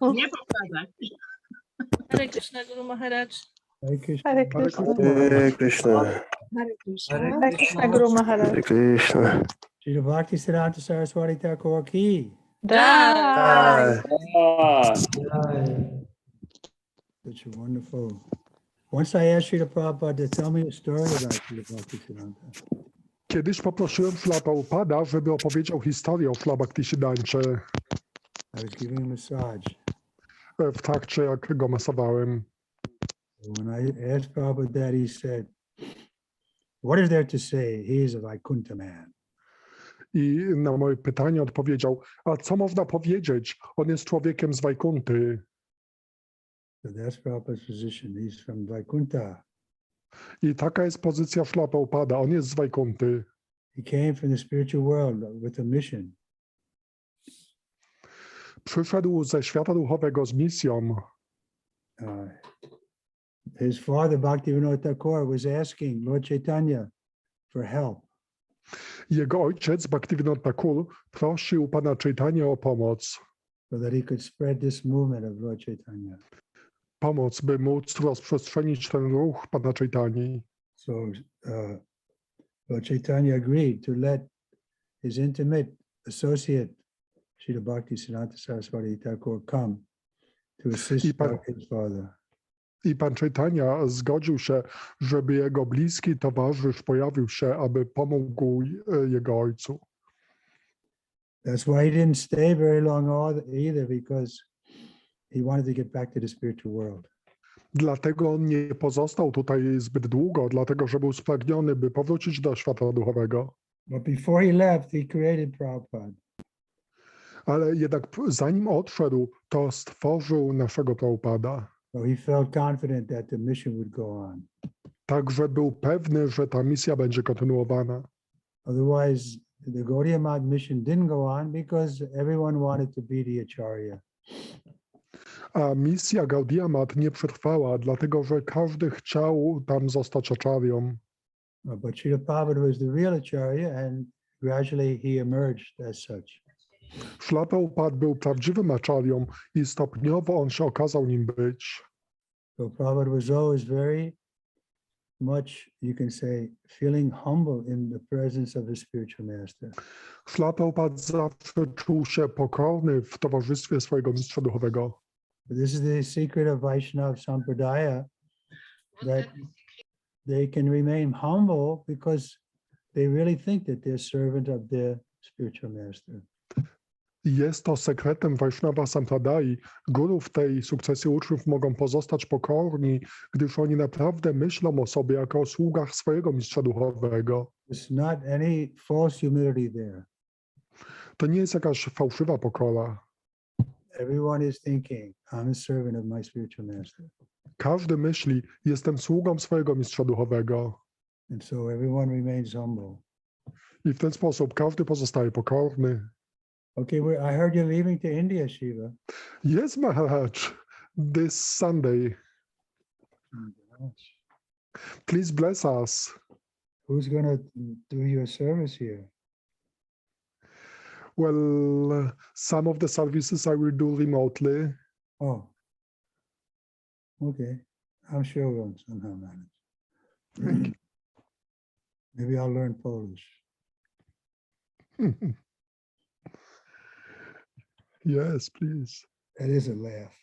Nie powtarzaj. Hare Krishna, Guru Maharaj. Hare Krishna. Hare Krishna. Hare Krishna. Hare Krishna. Hare Krishna Guru Maharaj. Hare Krishna. Shri Bhakti Siddhanta Saraswati Thakur ki. Jai. Such a wonderful. Once I asked Srila Prabhupada to tell me a story about Shri Bhakti Siddhanta. Kiedyś poprosiłem Śrila Prabhupada, żeby opowiedział historię o Śrila Bhaktisiddancie I was giving a massage. w trakcie, jak go masowałem. When I asked Prabhupada that, he said, "What is there to say? He is a Vaikuntha man." I na moje pytanie odpowiedział, a co można powiedzieć? On jest człowiekiem z Wajkunty. So that's Prabhupada's position. He's from Vaikuntha. I taka jest pozycja Śrila Prabhupada. On jest z Wajkunty. He came from the spiritual world with a mission. Przyszedł ze świata duchowego z misją. His father, Bhaktivinoda Thakur, was asking Lord Chaitanya for help. Jego ojciec, Bhaktivinoda Thakur, prosił Pana Chaitanya o pomoc. So that he could spread this movement of Lord Chaitanya. Pomoc, by móc rozprzestrzenić ten ruch Pana Chaitani. So Lord Chaitanya agreed to let his intimate associate, Srila Bhakti Siddhanta Saraswati Thakur, come to assist his father. I Pan Chaitanya zgodził się, żeby jego bliski towarzysz pojawił się, aby pomógł jego ojcu. That's why he didn't stay very long either, because he wanted to get back to the spiritual world. Dlatego on nie pozostał tutaj zbyt długo, dlatego że był spragniony, by powrócić do świata duchowego. But before he left, he created Prabhupada. Ale jednak zanim odszedł, to stworzył naszego Prabhupada. So he felt confident that the mission would go on. Także był pewny, że ta misja będzie kontynuowana. Otherwise, the Gaudiya Math mission didn't go on because everyone wanted to be the Acharya. A misja Gaudiya Math nie przetrwała, dlatego że każdy chciał tam zostać acharyą. But Srila Prabhupada was the real Acharya, and gradually he emerged as such. Śrila Prabhupada był prawdziwym acharyą i stopniowo on się okazał nim być. So Prabhupada was always very much, you can say, feeling humble in the presence of his spiritual master. Śrila Prabhupada zawsze czuł się pokorny w towarzystwie swojego mistrza duchowego. But this is the secret of Vaishnava Sampradaya, that they can remain humble because they really think that they're servant of their spiritual master. Jest to sekretem Vaishnava Sampradai. Górów tej sukcesji uczniów mogą pozostać pokorni, gdyż oni naprawdę myślą o sobie jako o sługach swojego mistrza duchowego. There's not any false humility there. To nie jest jakaś fałszywa pokora. Everyone is thinking, I'm a servant of my spiritual master. Każdy myśli, jestem sługą swojego mistrza duchowego. And so everyone remains humble. I w ten sposób każdy pozostaje pokorny. Okay, I heard you're leaving to India, Shiva. Yes, Maharaj, this Sunday. Please bless us. Who's going to do your service here? Well, some of the services I will do remotely. Oh, okay. I'm sure we'll somehow manage. Maybe I'll learn Polish. Yes, please. That is a laugh.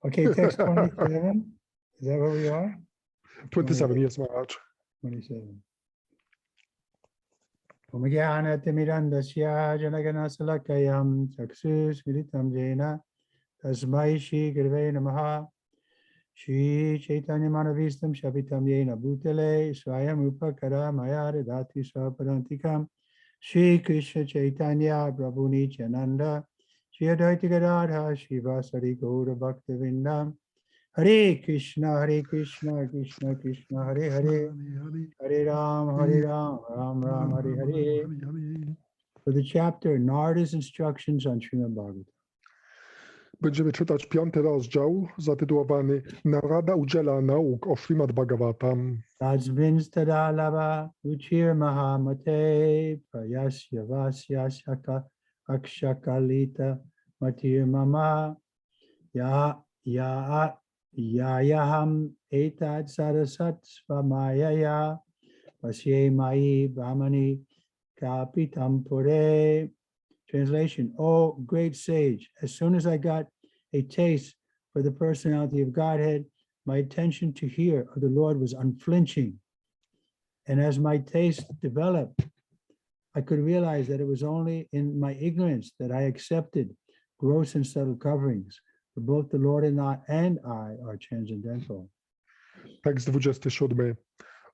Okay, text 27. Is that where we are? 27, yes, Maharaj. 27. Omagyanatimirandasya janaganasalakyam chaksusmiritam jena tasmai shri gurve namaha Shri Chaitanya Manavistam Shapitam Yena Bhutale Swayam Upakara Maya Dati Swapadantikam Shri Krishna Chaitanya Prabhu Nityananda Shri Advaita Gadadha Shri Vasari Gaura Bhaktivinoda Hare Krishna Krishna Krishna Hare Hare Hare Ram Ram Ram Hare Hare. For the chapter Narada's Instructions on Śrimad Bhagavatam. Będziemy czytać 5. rozdział zatytułowany Narada udziela nauk o Śrimad Bhagavatam. Tajmin tada lava uchir mahamate prayasya vasya shaka akshakalita matir mama yayaham etad sarasat svamayaya pasye mai brahmani kapitam pure. Translation: O great sage, as soon as I got a taste for the personality of Godhead, my attention to hear of the Lord was unflinching. And as my taste developed, I could realize that it was only in my ignorance that I accepted gross and subtle coverings, for both the Lord and I are transcendental. Tekst 27.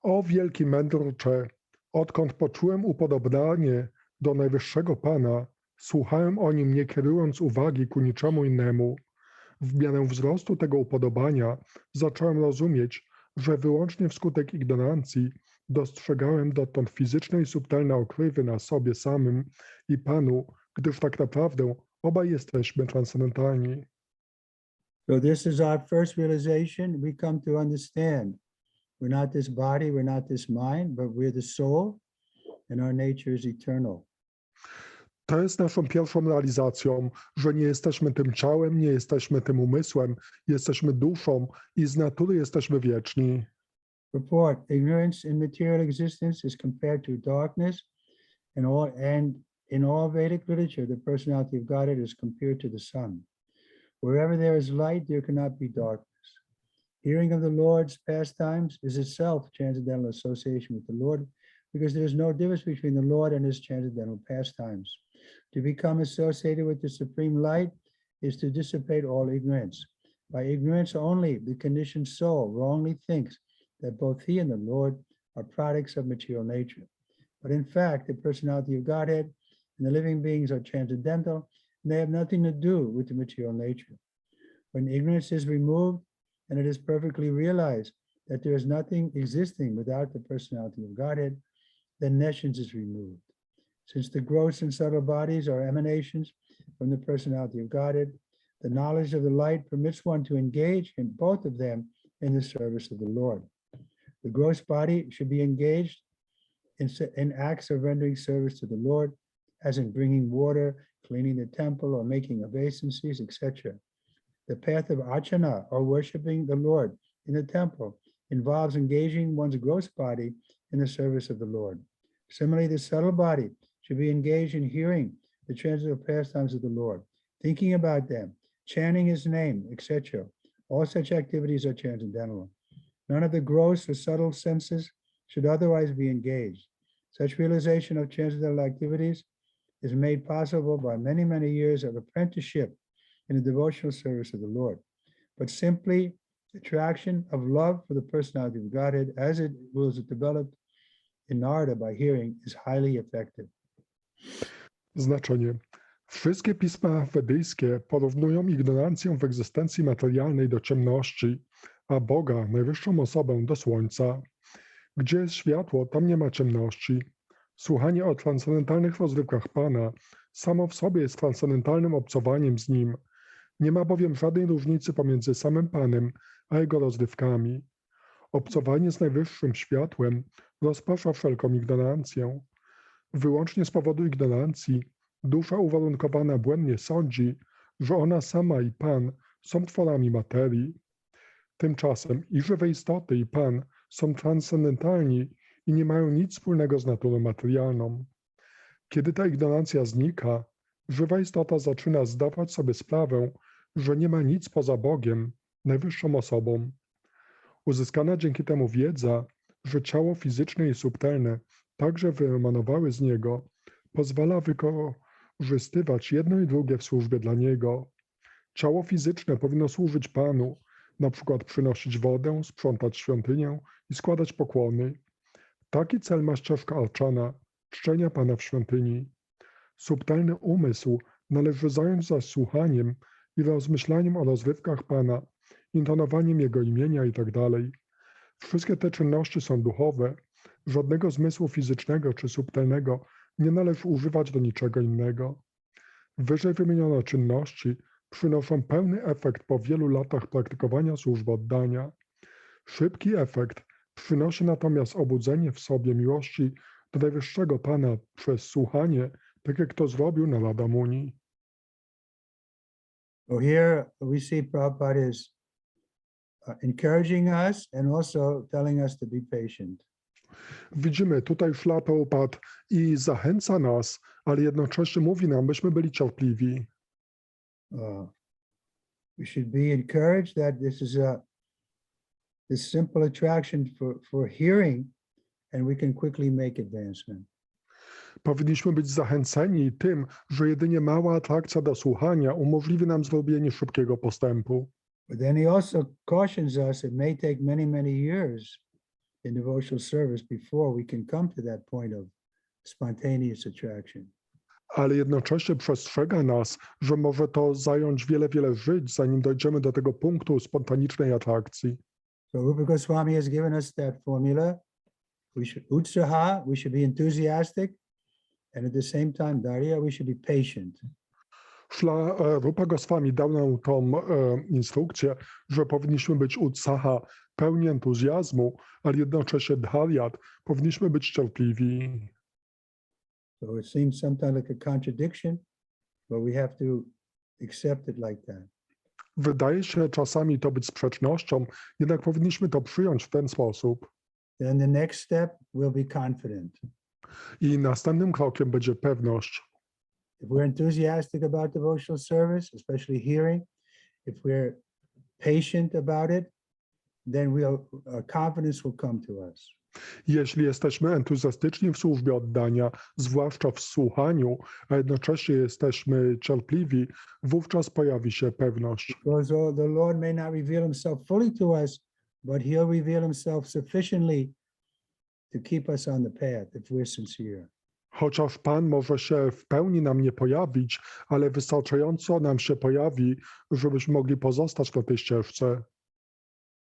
O wielki mędrcze, odkąd poczułem upodobanie do Najwyższego Pana, słuchałem o Nim, nie kierując uwagi ku niczemu innemu. W miarę wzrostu tego upodobania zacząłem rozumieć, że wyłącznie wskutek ignorancji dostrzegałem dotąd fizyczne i subtelne okrywy na sobie samym i Panu, gdyż tak naprawdę obaj jesteśmy transcendentalni. So this is our first realization. We come to understand we're not this body, we're not this mind, but we're the soul, and our nature is eternal. To jest naszą pierwszą realizacją, że nie jesteśmy tym ciałem, nie jesteśmy tym umysłem, jesteśmy duszą i z natury jesteśmy wieczni. Report: ignorance in material existence is compared to darkness, and in all Vedic literature, the personality of Godhead is compared to the sun. Wherever there is light, there cannot be darkness. Hearing of the Lord's pastimes is itself transcendental association with the Lord, because there is no difference between the Lord and his transcendental pastimes. To become associated with the supreme light is to dissipate all ignorance. By ignorance only, the conditioned soul wrongly thinks that both he and the Lord are products of material nature. But in fact, the personality of Godhead and the living beings are transcendental, and they have nothing to do with the material nature. When ignorance is removed, and it is perfectly realized that there is nothing existing without the personality of Godhead, then nescience is removed. Since the gross and subtle bodies are emanations from the personality of Godhead, the knowledge of the light permits one to engage in both of them in the service of the Lord. The gross body should be engaged in acts of rendering service to the Lord, as in bringing water, cleaning the temple, or making obeisances, etc. The path of archana, or worshiping the Lord in the temple, involves engaging one's gross body in the service of the Lord. Similarly, the subtle body should be engaged in hearing the transcendental pastimes of the Lord, thinking about them, chanting his name, etc. All such activities are transcendental. None of the gross or subtle senses should otherwise be engaged. Such realization of transcendental activities is made possible by many, many years of apprenticeship in the devotional service of the Lord. But simply attraction of love for the personality of Godhead, as it was developed in Narada by hearing, is highly effective. Znaczenie. Wszystkie pisma wedyjskie porównują ignorancję w egzystencji materialnej do ciemności, a Boga, najwyższą osobę, do słońca. Gdzie jest światło, tam nie ma ciemności. Słuchanie o transcendentalnych rozrywkach Pana samo w sobie jest transcendentalnym obcowaniem z Nim. Nie ma bowiem żadnej różnicy pomiędzy samym Panem a Jego rozrywkami. Obcowanie z najwyższym światłem rozprasza wszelką ignorancję. Wyłącznie z powodu ignorancji dusza uwarunkowana błędnie sądzi, że ona sama i Pan są tworami materii. Tymczasem i żywe istoty, i Pan są transcendentalni i nie mają nic wspólnego z naturą materialną. Kiedy ta ignorancja znika, żywa istota zaczyna zdawać sobie sprawę, że nie ma nic poza Bogiem, najwyższą osobą. Uzyskana dzięki temu wiedza, że ciało fizyczne i subtelne także wyemanowały z Niego, pozwala wykorzystywać jedno i drugie w służbie dla Niego. Ciało fizyczne powinno służyć Panu, na przykład przynosić wodę, sprzątać świątynię i składać pokłony. Taki cel ma ścieżka arczana, czczenia Pana w świątyni. Subtelny umysł należy zająć zaś słuchaniem i rozmyślaniem o rozrywkach Pana, intonowaniem Jego imienia itd. Wszystkie te czynności są duchowe. Żadnego zmysłu fizycznego czy subtelnego nie należy używać do niczego innego. Wyżej wymienione czynności przynoszą pełny efekt po wielu latach praktykowania służby oddania. Szybki efekt przynosi natomiast obudzenie w sobie miłości do Najwyższego Pana przez słuchanie, tak jak to zrobił Narada Muni. So here we see Prabhupada is encouraging us and also telling us to be patient. Widzimy tutaj Śrīla Prabhupada i zachęca nas, ale jednocześnie mówi nam, byśmy byli cierpliwi. We should be encouraged that this is this simple attraction for hearing, and we can quickly make advancement. Powinniśmy być zachęceni tym, że jedynie mała atrakcja do słuchania umożliwi nam zrobienie szybkiego postępu. But then he also cautions us it may take many, many years in devotional service before we can come to that point of spontaneous attraction. Ale jednocześnie przestrzega nas, że może to zająć wiele, wiele żyć, zanim dojdziemy do tego punktu spontanicznej atrakcji. So Rupa Goswami has given us that formula. Utsaha, we should be enthusiastic, and at the same time, Darya, we should be patient. Rupa Goswami dał nam tą instrukcję, że powinniśmy być utsaha, pełni entuzjazmu, ale jednocześnie dharyat, powinniśmy być cierpliwi. So it seems sometimes like a contradiction, but we have to accept it like that. Wydaje się czasami to być sprzecznością, jednak powinniśmy to przyjąć w ten sposób. Then the next step will be confident. I następnym krokiem będzie pewność. If we're enthusiastic about devotional service, especially hearing, if we're patient about it, then confidence will come to us. Jeśli jesteśmy entuzjastyczni w służbie oddania, zwłaszcza w słuchaniu, a jednocześnie jesteśmy cierpliwi, wówczas pojawi się pewność. Because the Lord may not reveal himself fully to us, but he'll reveal himself sufficiently to keep us on the path if we're sincere. Chociaż Pan może się w pełni nam nie pojawić, ale wystarczająco nam się pojawi, żebyśmy mogli pozostać na tej ścieżce.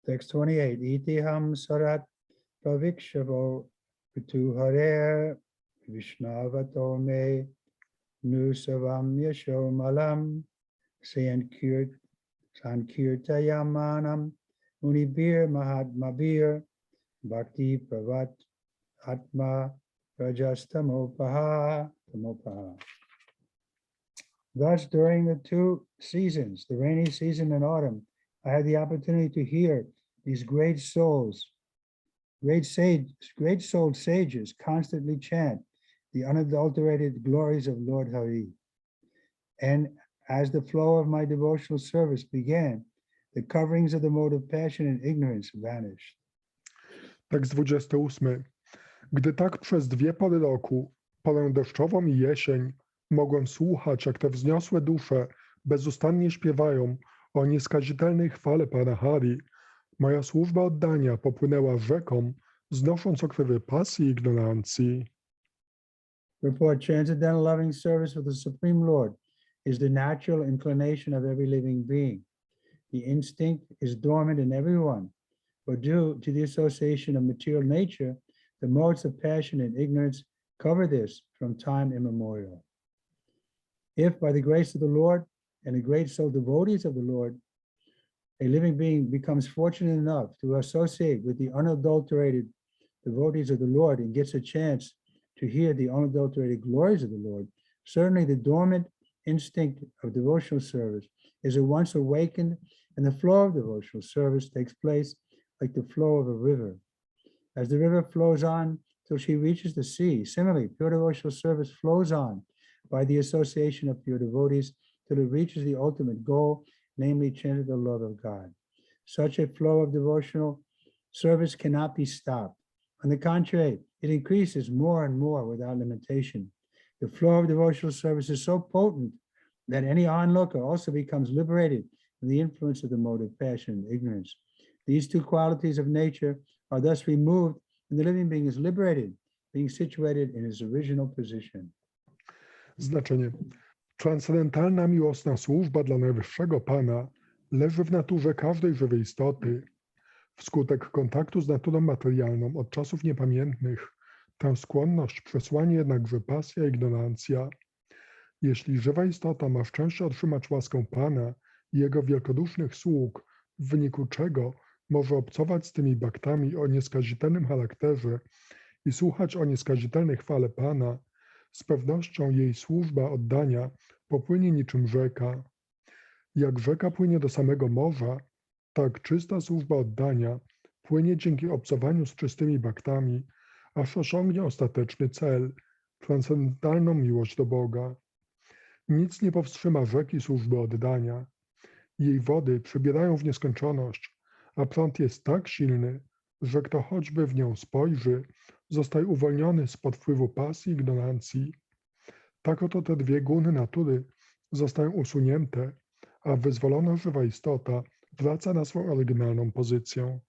Text 28. Itiham sarat pravikshavo kutuhare vishnavato me nusavam yashomalam sankirtayamanam unibir mahatmabir bhakti pravat atma rajastamopaha. Thus, during the two seasons, the rainy season and autumn, I had the opportunity to hear these great souls, great-souled sages constantly chant the unadulterated glories of Lord Hari. And as the flow of my devotional service began, the coverings of the mode of passion and ignorance vanished. Tekst 28. Gdy tak przez 2 pory roku, porę deszczową i jesień, mogłem słuchać, jak te wzniosłe dusze bezustannie śpiewają o nieskazitelnej chwale Pana Hari, moja służba oddania popłynęła rzeką, znosząc okrywy pasji i ignorancji. Report, transcendental loving service with the Supreme Lord is the natural inclination of every living being. The instinct is dormant in everyone, but due to the association of material nature, the modes of passion and ignorance cover this from time immemorial. If by the grace of the Lord and the great soul devotees of the Lord, a living being becomes fortunate enough to associate with the unadulterated devotees of the Lord and gets a chance to hear the unadulterated glories of the Lord, certainly the dormant instinct of devotional service is at once awakened, and the flow of devotional service takes place like the flow of a river. As the river flows on till she reaches the sea, similarly, pure devotional service flows on by the association of pure devotees till it reaches the ultimate goal, namely chanting the love of God. Such a flow of devotional service cannot be stopped. On the contrary, it increases more and more without limitation. The flow of devotional service is so potent that any onlooker also becomes liberated from the influence of the mode of passion and ignorance. These two qualities of nature are thus removed, and the living being is liberated, being situated in his original position. Znaczenie. Transcendentalna miłosna służba dla Najwyższego Pana leży w naturze każdej żywej istoty. Wskutek kontaktu z naturą materialną od czasów niepamiętnych tę skłonność przesłanie jednakże pasja i ignorancja. Jeśli żywa istota ma szczęście otrzymać łaskę Pana i Jego wielkodusznych sług, w wyniku czego może obcować z tymi baktami o nieskazitelnym charakterze i słuchać o nieskazitelnej chwale Pana, z pewnością jej służba oddania popłynie niczym rzeka. Jak rzeka płynie do samego morza, tak czysta służba oddania płynie dzięki obcowaniu z czystymi bhaktami, aż osiągnie ostateczny cel, transcendentalną miłość do Boga. Nic nie powstrzyma rzeki służby oddania. Jej wody przebierają w nieskończoność, a prąd jest tak silny, że kto choćby w nią spojrzy, zostaje uwolniony spod wpływu pasji i ignorancji. Tak oto te dwie guny natury zostają usunięte, a wyzwolona żywa istota wraca na swoją oryginalną pozycję.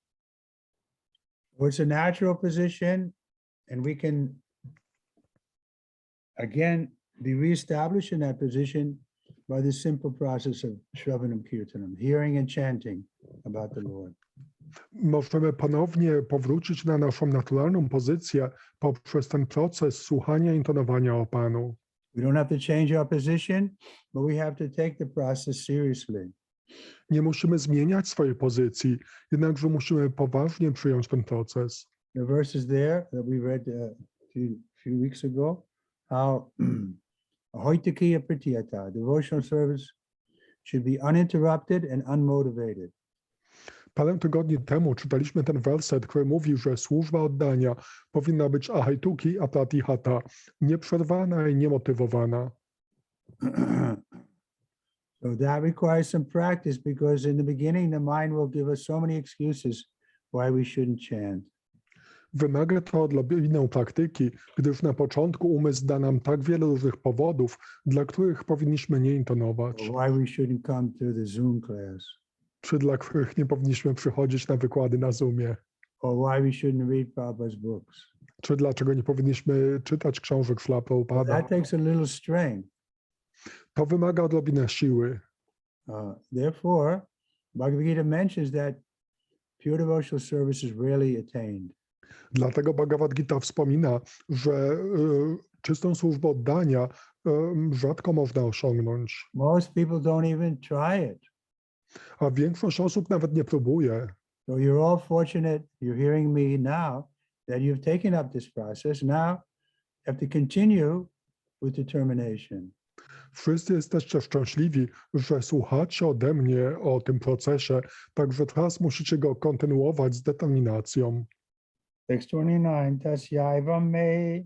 It's a natural position, and we can again be reestablished in that position by the simple process of Shravanam Kirtanam, hearing and chanting about the Lord. Możemy ponownie powrócić na naszą naturalną pozycję poprzez ten proces słuchania i intonowania o Panu. We don't have to change our position, but we have to take the process seriously. Nie musimy zmieniać swojej pozycji, jednakże musimy poważnie przyjąć ten proces. The verse is there that we read few weeks ago, how ahoitakiya pratiyata, devotional service should be uninterrupted and unmotivated. Parę tygodni temu czytaliśmy ten werset, który mówi, że służba oddania powinna być ahaituki apratihata, nieprzerwana i niemotywowana. So that requires some practice, because in the beginning the mind will give us so many excuses why we shouldn't chant. Wymaga to odrobinę praktyki, gdyż na początku umysł da nam tak wiele różnych powodów, dla których powinniśmy nie intonować, Or why we shouldn't come to the Zoom class, czy dla których nie powinniśmy przychodzić na wykłady na Zoomie, or why we shouldn't read Prabhupada's books. czy dlaczego nie powinniśmy czytać książek Śrila Prabhupada. That takes a little strength. To wymaga odrobinę siły. Therefore, Bhagavad Gita mentions that pure devotional service is rarely attained. Dlatego Bhagavad Gita wspomina, że czystą służbę oddania rzadko można osiągnąć, Most people don't even try it. a większość osób nawet nie próbuje. So you're all fortunate, you're hearing me now, that you've taken up this process. Now you have to continue with determination. Wszyscy jesteście szczęśliwi, że słuchacie ode mnie o tym procesie, także teraz musicie go kontynuować z determinacją. Text 29, tasyaiva me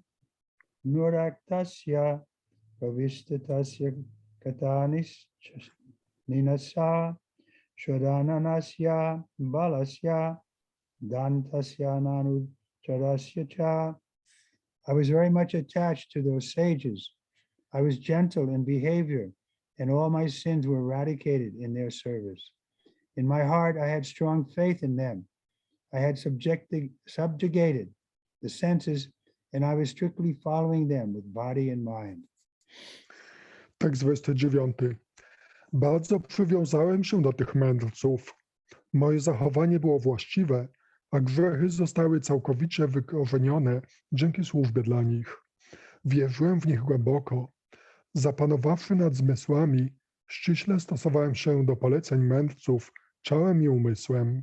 nuraktasya pravistatasya katanis ninasa shodananasya balasya dantasya nanucharasya cha. I was very much attached to those sages. I was gentle in behavior, and all my sins were eradicated in their service. In my heart, I had strong faith in them. I had subjugated the senses, and I was strictly following them with body and mind. Tekst 29. Bardzo przywiązałem się do tych mędrców. Moje zachowanie było właściwe, a grzechy zostały całkowicie wykorzenione dzięki służbie dla nich. Wierzyłem w nich głęboko. Zapanowawszy nad zmysłami, ściśle stosowałem się do poleceń mędrców ciałem i umysłem.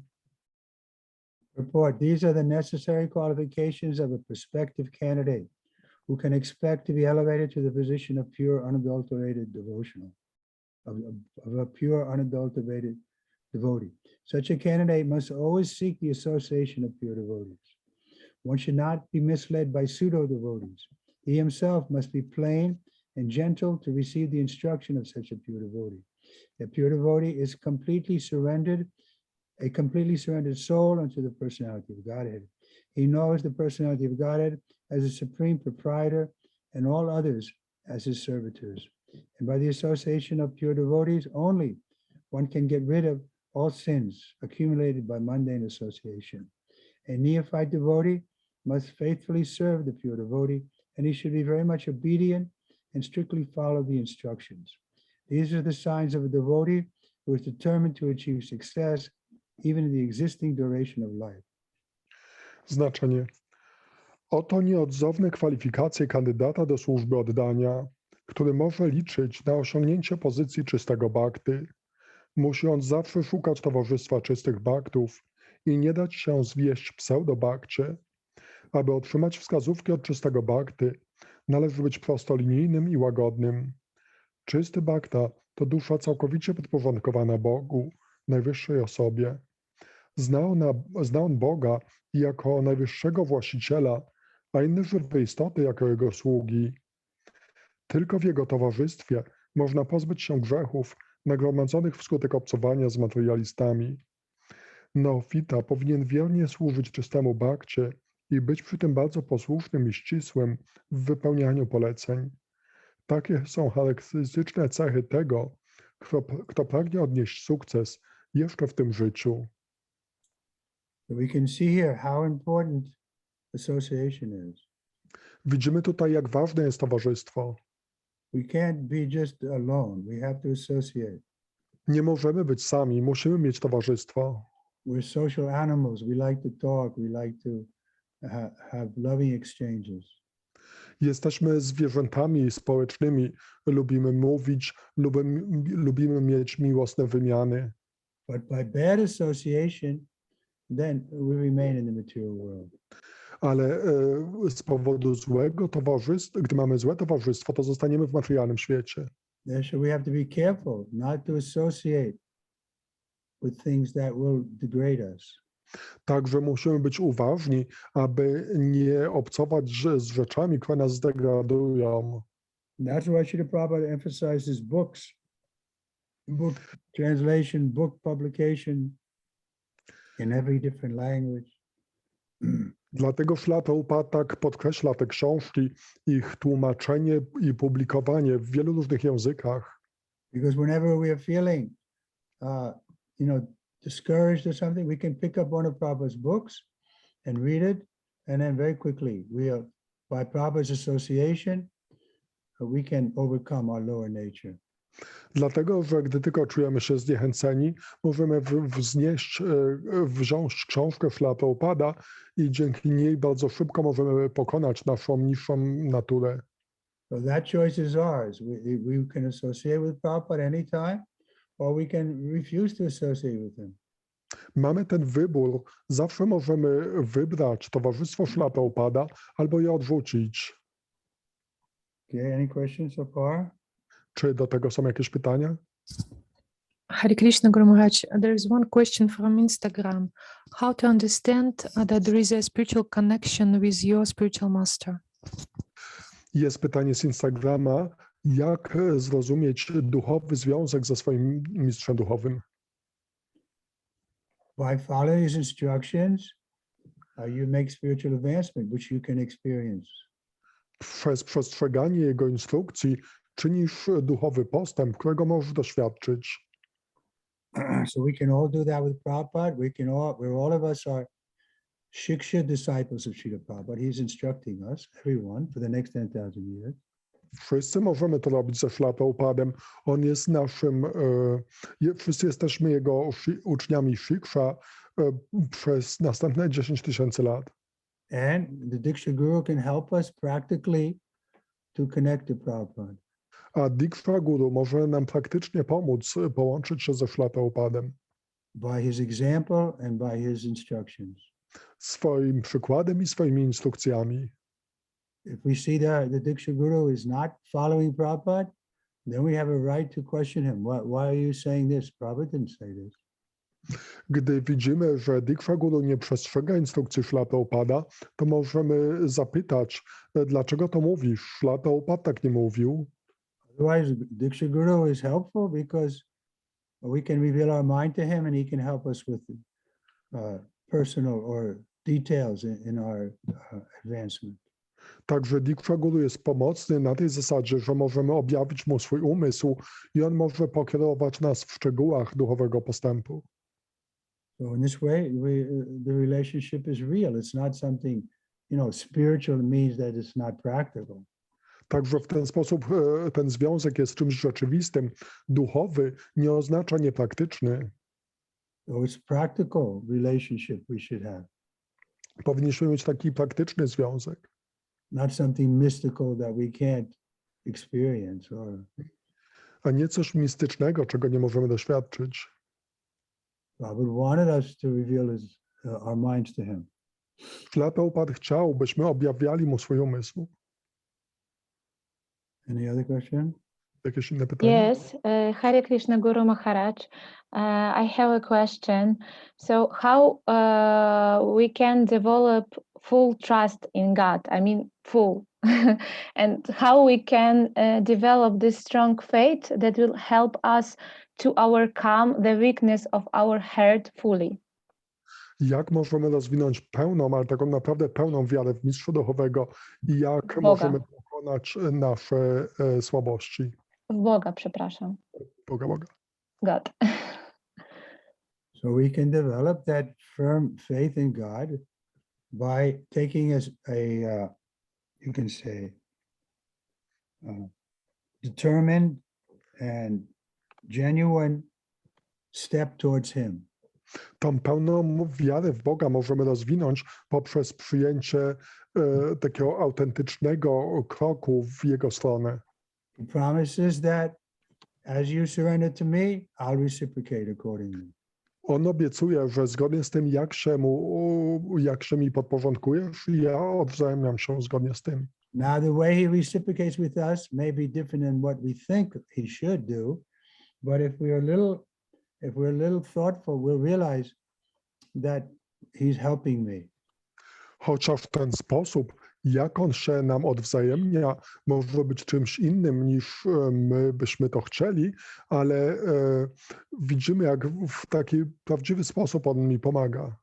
Report, these are the necessary qualifications of a prospective candidate who can expect to be elevated to the position of pure, unadulterated devotional, of a pure, unadulterated devotee. Such a candidate must always seek the association of pure devotees. One should not be misled by pseudo-devotees. He himself must be plain and gentle to receive the instruction of such a pure devotee. A pure devotee is a completely surrendered soul unto the personality of Godhead. He knows the personality of Godhead as a supreme proprietor and all others as his servitors. And by the association of pure devotees only, one can get rid of all sins accumulated by mundane association. A neophyte devotee must faithfully serve the pure devotee, and he should be very much obedient and strictly follow the instructions. These are the signs of a devotee who is determined to achieve success even in the existing duration of life. Znaczenie. Oto nieodzowne kwalifikacje kandydata do służby oddania, który może liczyć na osiągnięcie pozycji czystego bhakty. Musi on zawsze szukać towarzystwa czystych bhaktów i nie dać się zwieść pseudo-bhakcie. Aby otrzymać wskazówki od czystego bhakty, należy być prostolinijnym i łagodnym. Czysty bhakta to dusza całkowicie podporządkowana Bogu, najwyższej osobie. Zna on Boga jako najwyższego właściciela, a inne żywe istoty jako jego sługi. Tylko w jego towarzystwie można pozbyć się grzechów nagromadzonych wskutek obcowania z materialistami. Neofita powinien wiernie służyć czystemu bhakcie i być przy tym bardzo posłusznym i ścisłym w wypełnianiu poleceń. Takie są charakterystyczne cechy tego, kto pragnie odnieść sukces jeszcze w tym życiu. We can see here how important association is. Widzimy tutaj, jak ważne jest towarzystwo. We can't be just alone. We have to associate. Nie możemy być sami, musimy mieć towarzystwo. We're social animals. We like to talk. We like to have loving exchanges. Jesteśmy zwierzętami społecznymi, lubimy mówić, lubimy mieć miłosne wymiany. But by bad association, then we remain in the material world. Ale z powodu złego towarzystwa, gdy mamy złe towarzystwo, to zostaniemy w materialnym świecie. Therefore, we have to be careful not to associate with things that will degrade us. Także musimy być uważni, aby nie obcować z rzeczami, które nas zdegradują. That's why Srila Prabhupada emphasizes books, book translation, book publication in every different language. Dlatego Śrila Prabhupada tak podkreśla te książki, ich tłumaczenie i publikowanie w wielu różnych językach. Because whenever we are feeling, discouraged or something, we can pick up one of Prabhupada's books and read it, and then very quickly, by Prabhupada's association, we can overcome our lower nature. Dlatego, że gdy tylko czujemy się zniechęceni, możemy wziąć książkę Śrila Prabhupada i dzięki niej bardzo szybko możemy pokonać naszą niższą naturę. So that choice is ours. We can associate with Prabhupada anytime, or we can refuse to associate with him. Mamy ten wybór, zawsze możemy wybrać towarzystwo Śrila Prabhupada albo je odrzucić. Okay, any questions so far? Czy do tego są jakieś pytania? Hare Krishna Guru Maharaj, there is one question from Instagram. How to understand that there is a spiritual connection with your spiritual master? Jest pytanie z Instagrama, jak zrozumieć duchowy związek ze swoim mistrzem duchowym? By following his instructions, you make spiritual advancement, which you can experience. Przez przestrzeganie jego instrukcji czynisz duchowy postęp, którego możesz doświadczyć. So we can all do that with Prabhupada. All of us are Shiksha disciples of Srila Prabhupada. He's instructing us, everyone, for the next 10,000 years. Wszyscy możemy to robić ze Śrila Prabhupadem. On jest naszym, wszyscy jesteśmy jego uczniami Shiksha przez następne 10,000 lat. And the Diksha Guru can help us practically to connect to Prabhupada. A Diksha Guru może nam praktycznie pomóc połączyć się ze Śrila Prabhupadem. By his example and by his instructions. Swoim przykładem i swoimi instrukcjami. If we see that the Diksha Guru is not following Prabhupada, then we have a right to question him. Why are you saying this? Prabhupada didn't say this. Gdy widzimy, że Diksha Guru nie przestrzega instrukcji Śrila Prabhupada, to możemy zapytać, dlaczego to mówisz? Śrila Prabhupada tak nie mówił. Otherwise, Diksha Guru is helpful because we can reveal our mind to him and he can help us with personal or details in our advancement. Także Diksha Guru jest pomocny na tej zasadzie, że możemy objawić mu swój umysł i on może pokierować nas w szczegółach duchowego postępu. So in this way, the relationship is real. It's not something, spiritual means that it's not practical. Także w ten sposób ten związek jest czymś rzeczywistym. Duchowy nie oznacza niepraktyczny. So it's practical relationship we should have. Powinniśmy mieć taki praktyczny związek. Not something mystical that we can't experience A nie coś mistycznego, czego nie możemy doświadczyć. Prabhupada wanted us to reveal our minds to him. Śrila Prabhupada chciał, byśmy objawiali mu swój umysł. Any other question? Jakieś inne pytanie? Yes, Hare Krishna Guru Maharaj. I have a question. So, how we can develop full trust in God? I mean, full, and how we can develop this strong faith that will help us to overcome the weakness of our heart fully? Jak możemy rozwinąć pełną, ale taką naprawdę pełną wiarę w mistrza duchowego i jak Boga. możemy pokonać nasze słabości? W Boga, przepraszam. Boga. God. So we can develop that firm faith in God by taking you can say, determined and genuine step towards Him. Tą pełną wiarę w Boga możemy rozwinąć poprzez przyjęcie takiego autentycznego kroku w Jego stronę. He promises that as you surrender to me, I'll reciprocate accordingly. On obiecuje, że zgodnie z tym, jak się mi podporządkujesz, ja odwzajemniam się zgodnie z tym. Now, the way He reciprocates with us may be different than what we think He should do, but if we're a little thoughtful, we'll realize that He's helping me. Chociaż ten sposób, jak on się nam odwzajemnia, może być czymś innym niż my byśmy to chcieli, ale widzimy, jak w taki prawdziwy sposób on mi pomaga.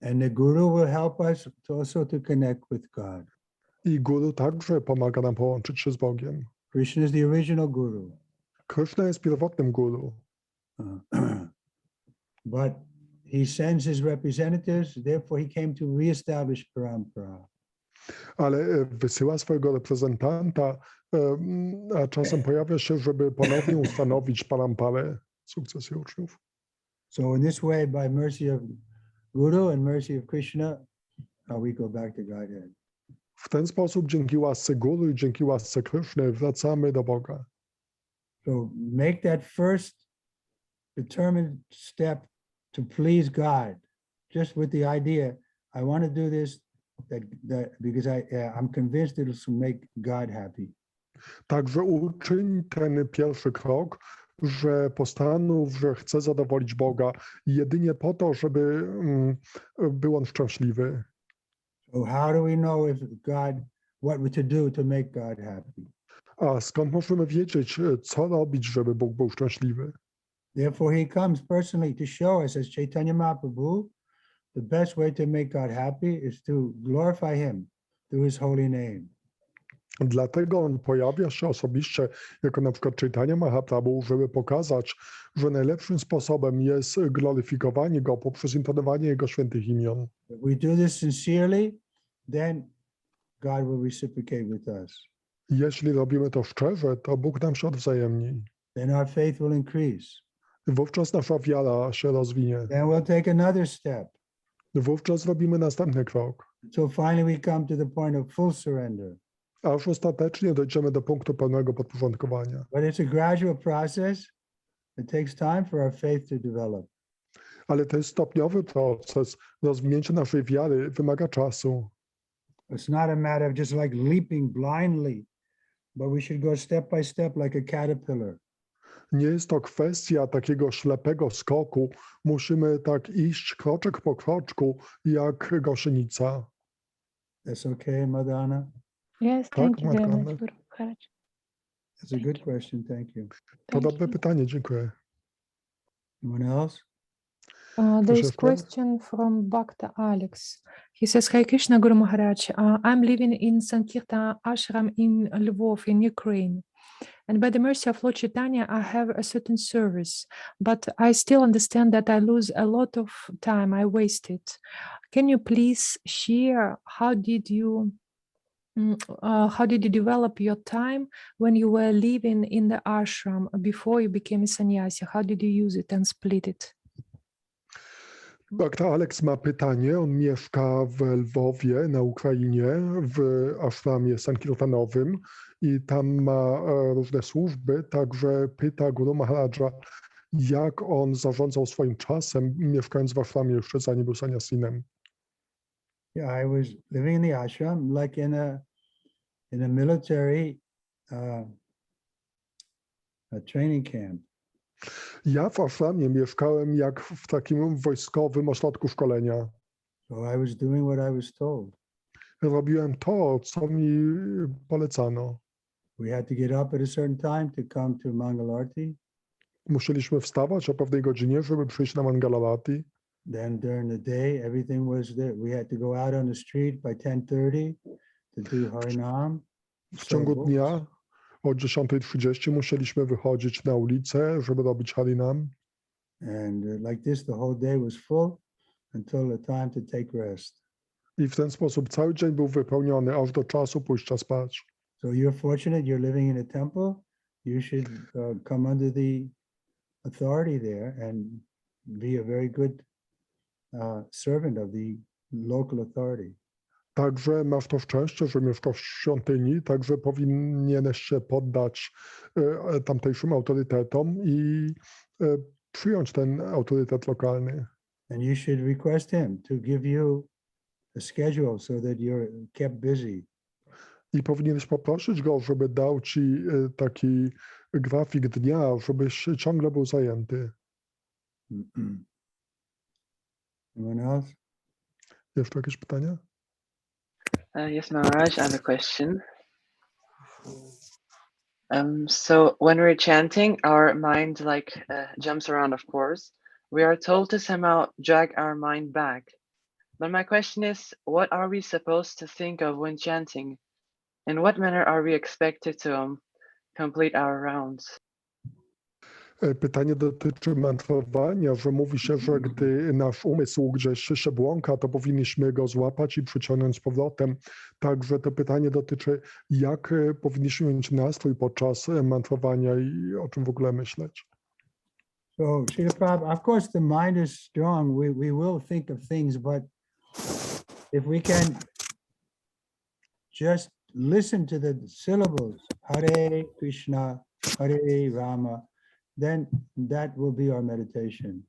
And the Guru will help us also to connect with God. I Guru także pomaga nam połączyć się z Bogiem. Krishna is the original Guru. Krishna jest pierwotnym Guru, But He sends His representatives, therefore He came to reestablish parampara. ale wysyła swojego reprezentanta, a czasem pojawia się, żeby ponownie ustanowić paramparę, sukcesję uczniów. So in this way, by mercy of Guru and mercy of Krishna, we go back to Godhead. W ten sposób, dzięki łasce Guru i dzięki łasce Kryszny, wracamy do Boga. So make that first determined step to please God, just with the idea, I want to do this because I'm convinced it will make God happy. Także uczyń ten pierwszy krok, że postanów, że chce zadowolić Boga jedynie po to, żeby był On szczęśliwy. So how do we know what to do to make God happy? A skąd możemy wiedzieć, co robić, żeby Bóg był szczęśliwy? Therefore, He comes personally to show us, as Chaitanya Mahaprabhu, the best way to make God happy is to glorify Him through His holy name. Dlatego On pojawia się osobiście, jako na przykład Chaitanya Mahaprabhu, żeby pokazać, że najlepszym sposobem jest gloryfikowanie Go poprzez intonowanie Jego świętych imion. If we do this sincerely, then God will reciprocate with us. Jeśli robimy to szczerze, to Bóg nam się odwzajemni. Then our faith will increase. Wówczas nasza wiara się rozwinie. Then we'll take another step. Wówczas robimy następny krok. So finally we come to the point of full surrender. Aż ostatecznie dojdziemy do punktu pełnego podporządkowania. But it's a gradual process. It takes time for our faith to develop. Ale to jest stopniowy proces. Rozwinięcie naszej wiary wymaga czasu. It's not a matter of just like leaping blindly, but we should go step by step like a caterpillar. Nie jest to kwestia takiego ślepego skoku. Musimy tak iść kroczek po kroczku, jak goszynica. That's okay, Madana? Yes, thank you very Madonna. much, Guru Maharaj. That's a good question. Thank you. To Thank dobre you. pytanie, dziękuję. Anyone else? There is Krishna? question from Bhakta Alex. He says, Hare Krishna Guru Maharaj, I'm living in Sankirtan Ashram in Lvov in Ukraine. And by the mercy of Lord Chaitanya, I have a certain service, but I still understand that I lose a lot of time. I waste it. Can you please share how did you develop your time when you were living in the ashram before you became a sannyasi? How did you use it and split it? Bhakta Alex ma pytanie. On mieszka w Lwowie na Ukrainie, w ashramie sankirtanowym i tam ma różne służby, także pyta Guru Maharaja, jak on zarządzał swoim czasem, mieszkając w ashramie jeszcze zanim był sannyasinem. Yeah, I was living in the ashram, like in a military training camp. Ja w ashramie mieszkałem jak w takim wojskowym ośrodku szkolenia. So I was doing what I was told. Robiłem to, co mi polecano. We had to get up at a certain time to come to Mangalarti. Musieliśmy wstawać o pewnej godzinie, żeby przyjść na Mangalarati. Then during the day, everything was there. We had to go out on the street by 10:30 to do Harinam. W ciągu So, dnia o 10:30 musieliśmy wychodzić na ulicę, żeby robić Harinam. and like this, the whole day was full until the time to take rest. I w ten sposób cały dzień był wypełniony aż do czasu pójścia spać. So you're fortunate you're living in a temple. You should come under the authority there and be a very good servant of the local authority. Także masz to szczęście, że mieszkasz w świątyni, także powinieneś się poddać tamtejszym autorytetom i przyjąć ten autorytet lokalny. And you should request him to give you a schedule so that you're kept busy. I powinieneś poprosić go, żeby dał ci taki grafik dnia, żebyś ciągle był zajęty. Anyone else? Jeszcze jakieś pytania? Yes, Maharaj, I have a question. So when we're chanting, our mind jumps around, of course. We are told to somehow drag our mind back. But my question is, what are we supposed to think of when chanting? In what manner are we expected to complete our rounds? Pytanie dotyczy mantrowania, że mówi się, że gdy nasz umysł gdzieś się błąka, to powinniśmy go złapać i przyciągnąć z powrotem. Także to pytanie dotyczy, jak powinniśmy mieć nastrój podczas mantrowania i o czym w ogóle myśleć. So, Srila Prabhupada, of course, the mind is strong. We will think of things, but if we can just listen to the syllables, Hare Krishna, Hare Rama, then that will be our meditation.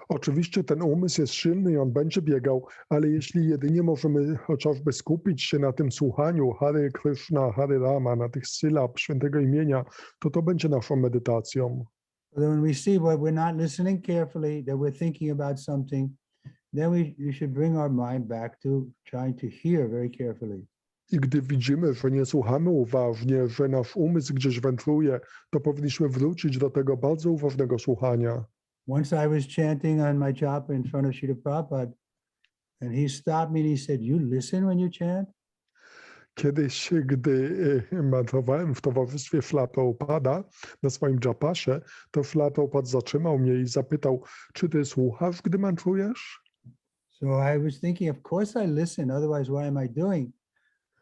Oczywiście ten umysł jest silny i on będzie biegał, ale jeśli jedynie możemy chociażby skupić się na tym słuchaniu Hare Krishna, Hare Rama, na tych sylab świętego imienia, to będzie naszą medytacją. So when we see what we're not listening carefully, that we're thinking about something, then we should bring our mind back to trying to hear very carefully. I gdy widzimy, że nie słuchamy uważnie, że nasz umysł gdzieś wędruje, to powinniśmy wrócić do tego bardzo uważnego słuchania. Once I was chanting on my japa in front of Srila Prabhupada, and he stopped me and he said, "You listen when you chant?" Kiedyś, gdy mantrowałem w towarzystwie Śrila Prabhupada na swoim japasie, to Śrila Prabhupada zatrzymał mnie i zapytał, czy ty słuchasz, gdy mantrujesz? So I was thinking, of course I listen, otherwise why am I doing?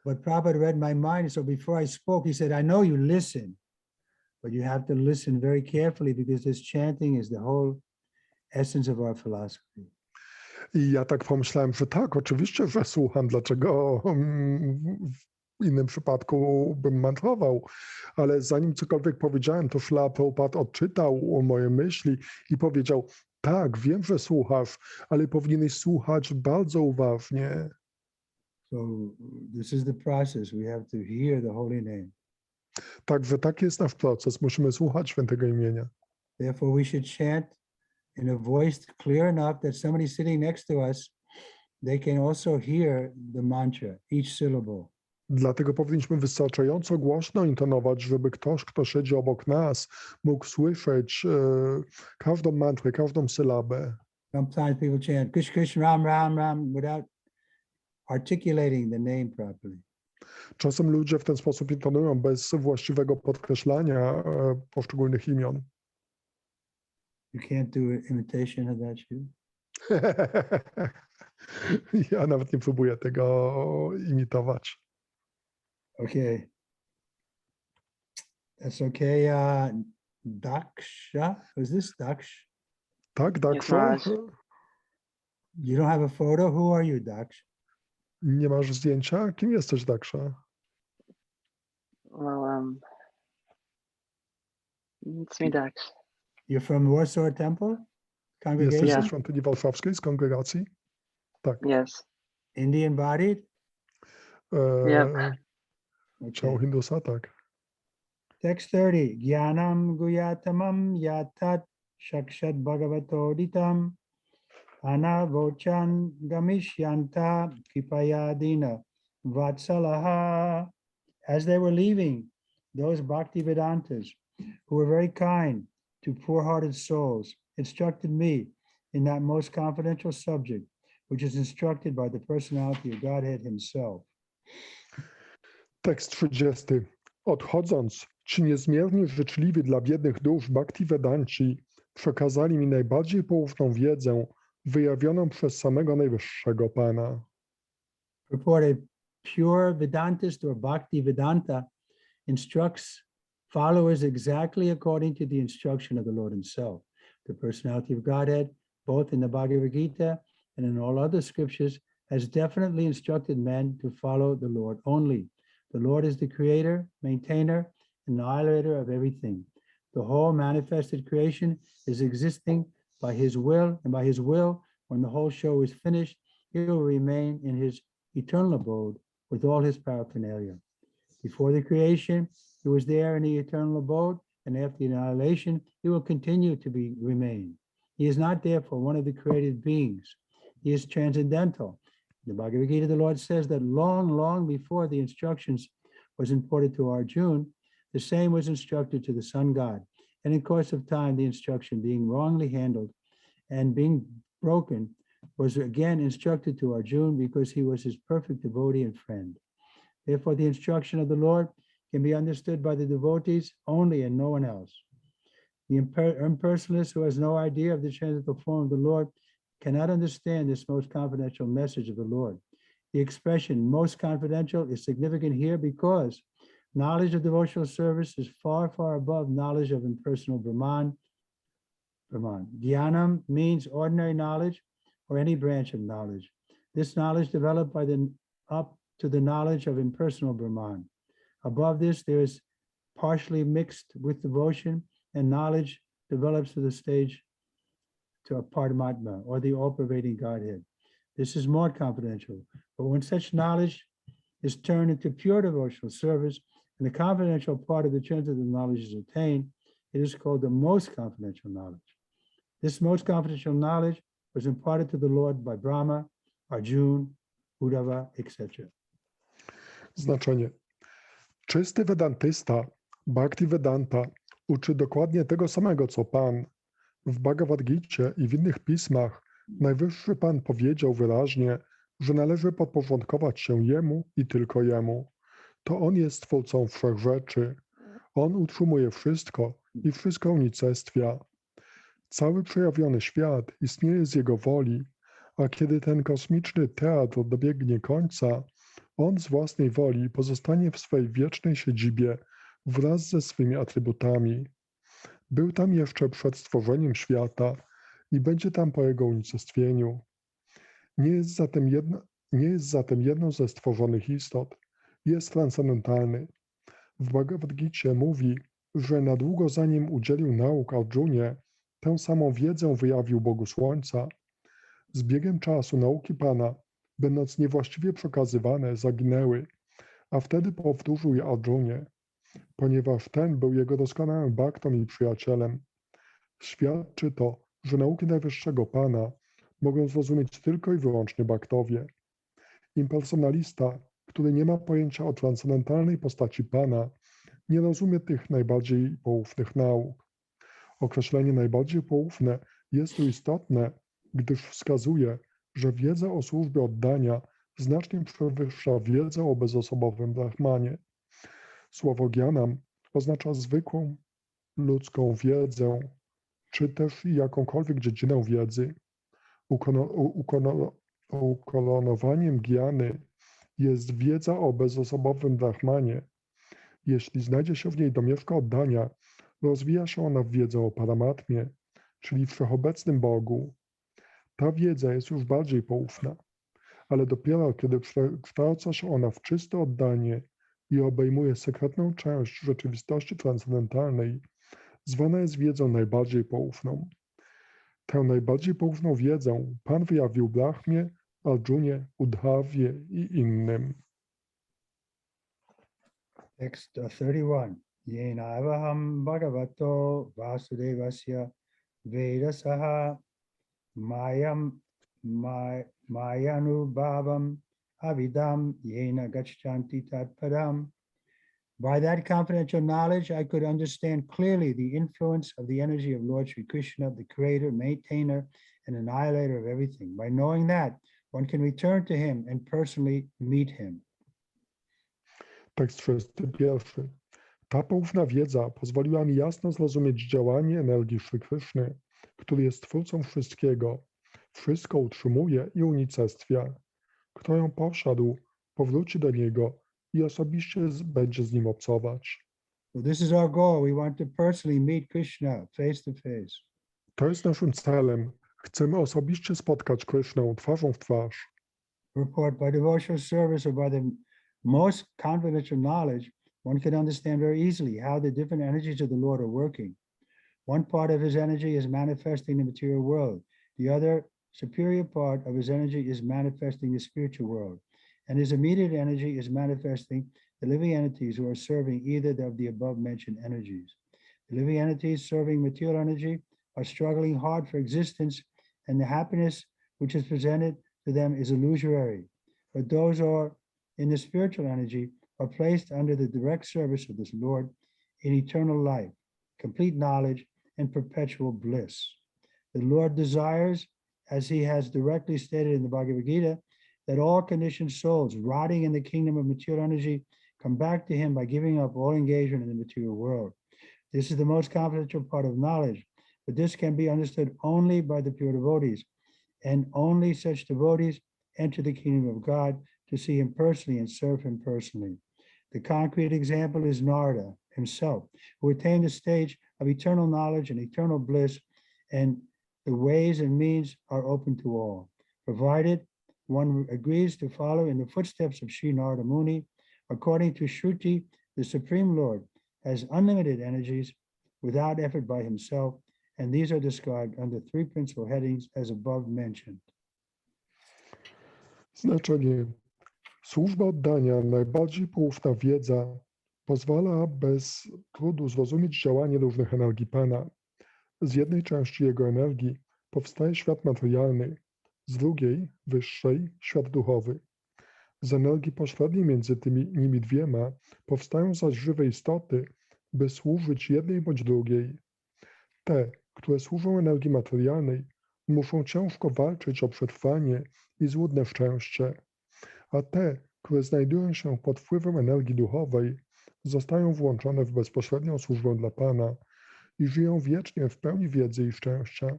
But Prabhupada read my mind, so before I spoke, he said, I know you listen, but you have to listen very carefully because this chanting is the whole essence of our philosophy. I ja tak pomyślałem, że tak, oczywiście, że słucham, dlaczego w innym przypadku bym mantrował, ale zanim cokolwiek powiedziałem, to Śrila Prabhupada odczytał moje myśli i powiedział, tak, wiem, że słuchasz, ale powinieneś słuchać bardzo uważnie. So this is the process. We have to hear the holy name. Także taki jest nasz proces, musimy słuchać świętego imienia. Therefore we should chant in a voice clear enough that somebody sitting next to us, they can also hear the mantra, each syllable. Dlatego powinniśmy wystarczająco głośno intonować, żeby ktoś, kto siedzi obok nas, mógł słyszeć każdą mantrę, każdą sylabę. Sometimes people chant Krish Krish Ram Ram Ram without articulating the name properly. Czasem ludzie w ten sposób intonują bez właściwego podkreślania poszczególnych imion. You can't do an imitation of that, you? Ja nawet nie próbuję tego imitować. Okay. That's okay. Daksha, was this Daksh? Tak, Daksha? Maharaj. You don't have a photo? Who are you, Daksh? Nie masz zdjęcia? Kim jesteś, Daksha? Well, it's me, Dax. You're from Warsaw Temple Jesteś congregation? Yeah. ze świątyni warszawskiej, z kongregacji? Tak. Yes. Indian bodied? Yep. Ciało Okay. Hindusa, tak. Text 30. Gyanam guyatamam yatat shakshat bhagavatoditam anavochan gamishyanta kipayadina vatsalaha. As they were leaving, those Bhaktivedantas who were very kind to poor-hearted souls instructed me in that most confidential subject, which is instructed by the personality of Godhead himself. Tekst 30. Odchodząc, ci niezmiernie życzliwi dla biednych dusz Bhaktivedanci przekazali mi najbardziej poufną wiedzę wyjawioną przez samego Najwyższego Pana. Purported, pure Vedantist or Bhaktivedanta instructs followers exactly according to the instruction of the Lord himself. The personality of Godhead, both in the Bhagavad Gita and in all other scriptures, has definitely instructed men to follow the Lord only. The Lord is the creator, maintainer, annihilator of everything. The whole manifested creation is existing by his will, and by his will, when the whole show is finished, he will remain in his eternal abode with all his paraphernalia. Before the creation, he was there in the eternal abode, and after the annihilation, he will continue to remain. He is not therefore one of the created beings. He is transcendental. In the Bhagavad Gita, the Lord says that long before the instructions was imparted to Arjuna, the same was instructed to the sun god. And in course of time, the instruction being wrongly handled and being broken was again instructed to Arjuna because he was his perfect devotee and friend. Therefore, the instruction of the Lord can be understood by the devotees only and no one else. The impersonalist who has no idea of the transcendental form of the Lord cannot understand this most confidential message of the Lord. The expression most confidential is significant here because knowledge of devotional service is far above knowledge of impersonal Brahman. Dhyanam means ordinary knowledge or any branch of knowledge. This knowledge developed up to the knowledge of impersonal Brahman. Above this, there is partially mixed with devotion, and knowledge develops to the stage to a Paramatma, or the all-pervading Godhead. This is more confidential, but when such knowledge is turned into pure devotional service, and the confidential part of the transcendental knowledge is attained, it is called the most confidential knowledge. This most confidential knowledge was imparted to the Lord by Brahma, Arjuna, Uddhava, etc. Znaczenie. Czysty Vedantysta, Bhaktivedanta, uczy dokładnie tego samego, co Pan. W Bhagavad Gicie i w innych pismach Najwyższy Pan powiedział wyraźnie, że należy podporządkować się Jemu i tylko Jemu. To On jest Twórcą wszechrzeczy. On utrzymuje wszystko i wszystko unicestwia. Cały przejawiony świat istnieje z Jego woli, a kiedy ten kosmiczny teatr dobiegnie końca, On z własnej woli pozostanie w swej wiecznej siedzibie wraz ze swymi atrybutami. Był tam jeszcze przed stworzeniem świata i będzie tam po jego unicestwieniu. Nie jest zatem jedną ze stworzonych istot, jest transcendentalny. W Bhagavad Gicie mówi, że na długo zanim udzielił nauk Arjunie, tę samą wiedzę wyjawił Bogu Słońca. Z biegiem czasu nauki Pana, będąc niewłaściwie przekazywane, zaginęły, a wtedy powtórzył je Arjunie, ponieważ ten był jego doskonałym baktą i przyjacielem. Świadczy to, że nauki Najwyższego Pana mogą zrozumieć tylko i wyłącznie baktowie. Impersonalista, który nie ma pojęcia o transcendentalnej postaci Pana, nie rozumie tych najbardziej poufnych nauk. Określenie najbardziej poufne jest tu istotne, gdyż wskazuje, że wiedza o służbie oddania znacznie przewyższa wiedzę o bezosobowym Brahmanie. Słowo gyanam oznacza zwykłą ludzką wiedzę, czy też jakąkolwiek dziedzinę wiedzy. Ukoronowaniem gyany jest wiedza o bezosobowym Brahmanie. Jeśli znajdzie się w niej domieszka oddania, rozwija się ona w wiedzę o Paramatmie, czyli wszechobecnym Bogu. Ta wiedza jest już bardziej poufna, ale dopiero kiedy przekształca się ona w czyste oddanie i obejmuje sekretną część rzeczywistości transcendentalnej, zwana jest wiedzą najbardziej poufną. Tę najbardziej poufną wiedzę Pan wyjawił Brahmie, Arjunie, Uddhawie i innym. Text 31. Yena avaham bhagavato vasudevasya vedasaha mayanubhavam avidam yena gachanti tatpadam. By that confidential knowledge, I could understand clearly the influence of the energy of Lord Sri Krishna, the creator, maintainer, and annihilator of everything. By knowing that, one can return to him and personally meet him. Tekst 31. Ta poufna wiedza pozwoliła mi jasno zrozumieć działanie energii Szry Kryszny, który jest twórcą wszystkiego, wszystko utrzymuje i unicestwia. Kto ją posiadł, powróci do niego i osobiście będzie z nim obcować. So this is our goal. We want to personally meet Krishna face to face. To jest naszym celem. Chcemy osobiście spotkać Krishnę twarzą w twarz. Report by devotional service or by the most confidential knowledge, one can understand very easily how the different energies of the Lord are working. One part of his energy is manifesting the material world. The other superior part of his energy is manifesting the spiritual world. And his immediate energy is manifesting the living entities who are serving either of the above mentioned energies. The living entities serving material energy are struggling hard for existence, and the happiness which is presented to them is illusory. But those who are in the spiritual energy are placed under the direct service of this Lord in eternal life, complete knowledge, and perpetual bliss. The Lord desires, as he has directly stated in the Bhagavad Gita, that all conditioned souls rotting in the kingdom of material energy come back to him by giving up all engagement in the material world. This is the most confidential part of knowledge, but this can be understood only by the pure devotees, and only such devotees enter the kingdom of God to see him personally and serve him personally. The concrete example is Narada himself, who attained the stage of eternal knowledge and eternal bliss, and the ways and means are open to all, provided one agrees to follow in the footsteps of Sri Narada Muni. According to Shruti, the Supreme Lord has unlimited energies without effort by himself, and these are described under three principal headings as above mentioned. Znaczenie. Służba oddania, najbardziej poufna wiedza, pozwala bez trudu zrozumieć działanie różnych energii Pana. Z jednej części jego energii powstaje świat materialny, z drugiej, wyższej, świat duchowy. Z energii pośredniej między nimi dwiema powstają zaś żywe istoty, by służyć jednej bądź drugiej. Te, które służą energii materialnej, muszą ciężko walczyć o przetrwanie i złudne szczęście, a te, które znajdują się pod wpływem energii duchowej, zostają włączone w bezpośrednią służbę dla Pana i żyją wiecznie w pełni wiedzy i szczęścia.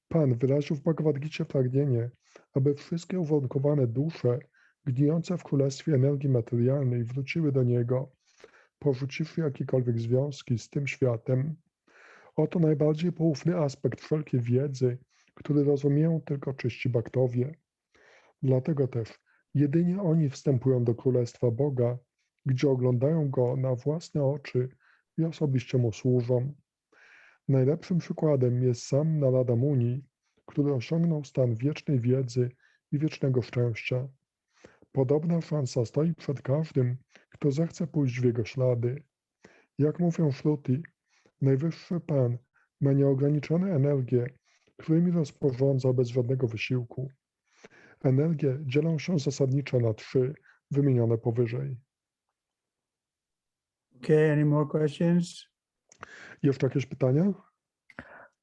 Pan wyraził w Bhagavad Gicie pragnienie, aby wszystkie uwarunkowane dusze gnijące w królestwie energii materialnej wróciły do Niego, porzuciwszy jakiekolwiek związki z tym światem. Oto najbardziej poufny aspekt wszelkiej wiedzy, który rozumieją tylko czyści bhaktowie. Dlatego też jedynie oni wstępują do Królestwa Boga, gdzie oglądają Go na własne oczy i osobiście Mu służą. Najlepszym przykładem jest sam Narada Muni, który osiągnął stan wiecznej wiedzy i wiecznego szczęścia. Podobna szansa stoi przed każdym, kto zechce pójść w jego ślady. Jak mówią Shruti, Najwyższy Pan ma nieograniczone energie, którymi rozporządza bez żadnego wysiłku. Energie dzielą się zasadniczo na trzy, wymienione powyżej. Okay, any more questions? Jeszcze jakieś pytania?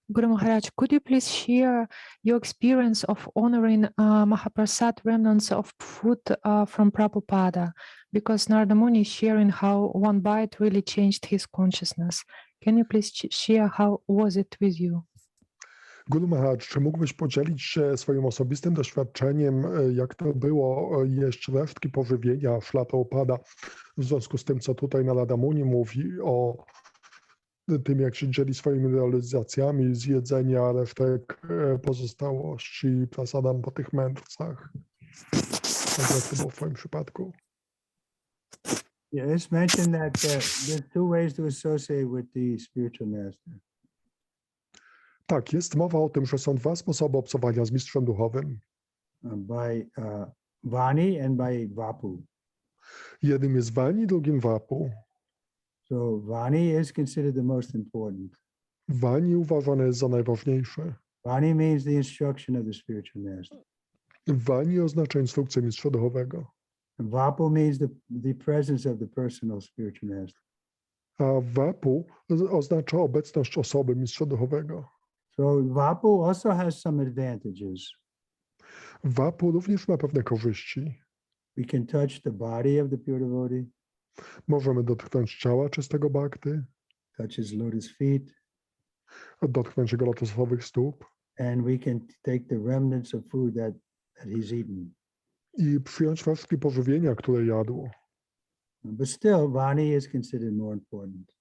Guru Maharaj, could you please share your experience of honoring Mahaprasad remnants of food from Prabhupada? Because Narada Muni is sharing how one bite really changed his consciousness. Can you please share how was it with you? Guru Maharaj, czy mógłbyś podzielić się swoim osobistym doświadczeniem, jak to było jeść resztki pożywienia Szlatopada, w związku z tym, co tutaj Narada Muni mówi o tym, jak się dzieli swoimi realizacjami z jedzenia resztek pozostałości prasadam po tych mędrcach. Tak jak to było w twoim przypadku? Yeah, it's mentioned that there's two ways to associate with the spiritual master. Tak, jest mowa o tym, że są dwa sposoby obcowania z mistrzem duchowym. By Vani and by Vapu. Jednym jest Vani, drugim Vapu. So Vani is considered the most important. Wani uważane jest za najważniejsze. Vani means the instruction of the spiritual master. Wani oznacza instrukcję mistrza duchowego, And Vapu means the presence of the personal spiritual master. a Vapu oznacza obecność osoby mistrza duchowego. So Vapu also has some advantages. Vapu również ma pewne korzyści. We can touch the body of the pure devotee, Możemy dotknąć ciała czystego bhakty, touch his lotus feet, dotknąć jego lotosowych stóp and we can take the remnants of food that he's eaten. i przyjąć resztki pożywienia, które jadł. But still, Vani is considered more important.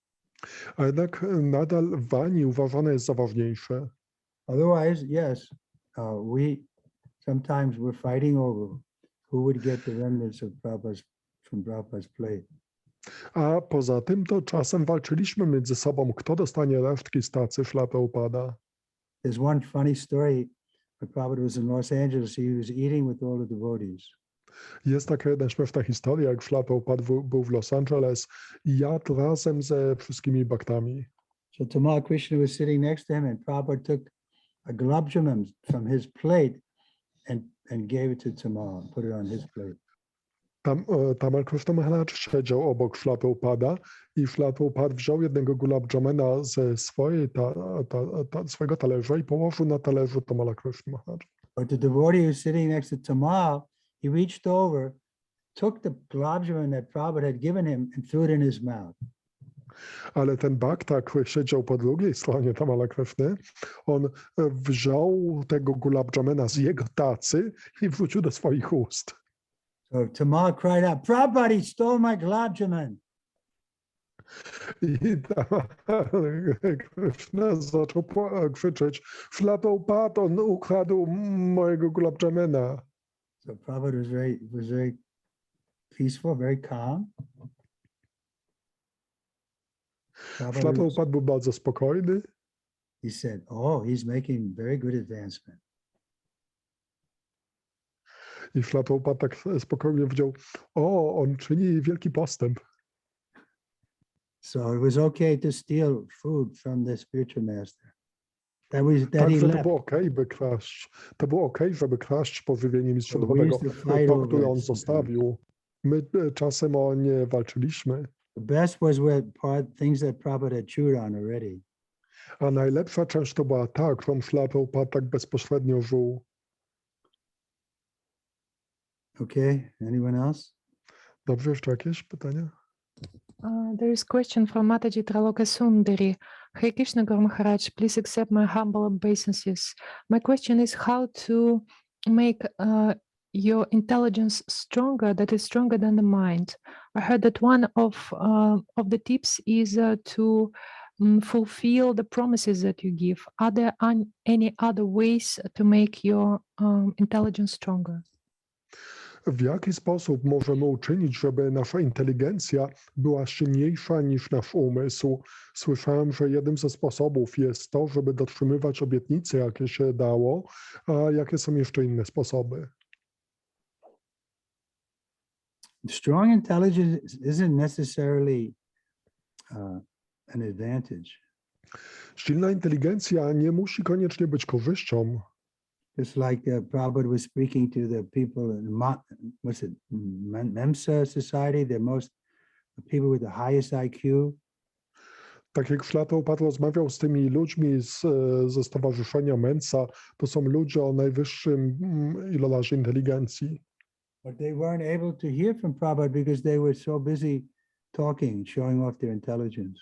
A jednak nadal Wani uważane jest za ważniejsze. Otherwise, yes, sometimes we're fighting over who would get the remnants from Prabhupada's plate. A poza tym to czasem walczyliśmy między sobą, kto dostanie resztki z tacy Śrila Prabhupada. There's one funny story. When Prabhupada was in Los Angeles, he was eating with all the devotees. Jest taka jedna śmieszna historia, jak Śrila Prabhupada był w Los Angeles i jadł razem ze wszystkimi bhaktami. So Tamal Krishna was sitting next to him, and Prabhupada took a gulab jamun from his plate and gave it to Tamal, put it on his plate. Tamal Krishna Maharaj siedział obok Śrila Prabhupada i Śrila Prabhupada wziął jednego gulab jamuna ze swojego talerza i położył na talerzu Tamala Krishna Maharaj. But the devotee who was sitting next to Tamal, he reached over, took the gulab jamun that Prabhupada had given him and threw it in his mouth. Ale ten bhakta, który siedział po drugiej stronie Tamala Krishny, on wziął tego gulab jamuna z jego tacy i wrzucił do swoich ust. So Tamal cried out, Prabhupada, he stole my gulab jamun. I Krishna zaczął krzyczeć, Śrila Prabhupada, on ukradł mojego gulab jamuna. So Prabhupada was very peaceful, very calm. Śrila Prabhupada był bardzo spokojny. He said, oh, he's making very good advancement. I Śrila Prabhupada tak spokojnie powiedział, o, on czyni wielki postęp. So it was okay to steal food from the spiritual master. That he Także left. to było okej, by kraść. To było okej, żeby kraść pożywienie mistrza We duchowego, used to fight to, over które on it. zostawił. My czasem o nie walczyliśmy, The best was things that Prabhupada had chewed on already. a najlepsza część to była ta, którą Śrila Prabhupada tak bezpośrednio żył. Okay, anyone else? Dobrze, jeszcze jakieś pytania? There is a question from Mataji Traloka Sundari. Hare Krishna Guru Maharaj, please accept my humble obeisances. My question is how to make your intelligence stronger, that is stronger than the mind. I heard that one of the tips is to fulfill the promises that you give. Are there any other ways to make your intelligence stronger? W jaki sposób możemy uczynić, żeby nasza inteligencja była silniejsza niż nasz umysł? Słyszałem, że jednym ze sposobów jest to, żeby dotrzymywać obietnicy, jakie się dało, a jakie są jeszcze inne sposoby? Strong intelligence isn't necessarily an advantage. Silna inteligencja nie musi koniecznie być korzyścią. Just like Prabhupada was speaking to the people in Memsa society, the people with the highest IQ. Tak jak Śrila Prabhupada rozmawiał z tymi ludźmi ze stowarzyszenia Mensa, to są ludzie o najwyższym ilorazie inteligencji. But they weren't able to hear from Prabhupada because they were so busy talking, showing off their intelligence.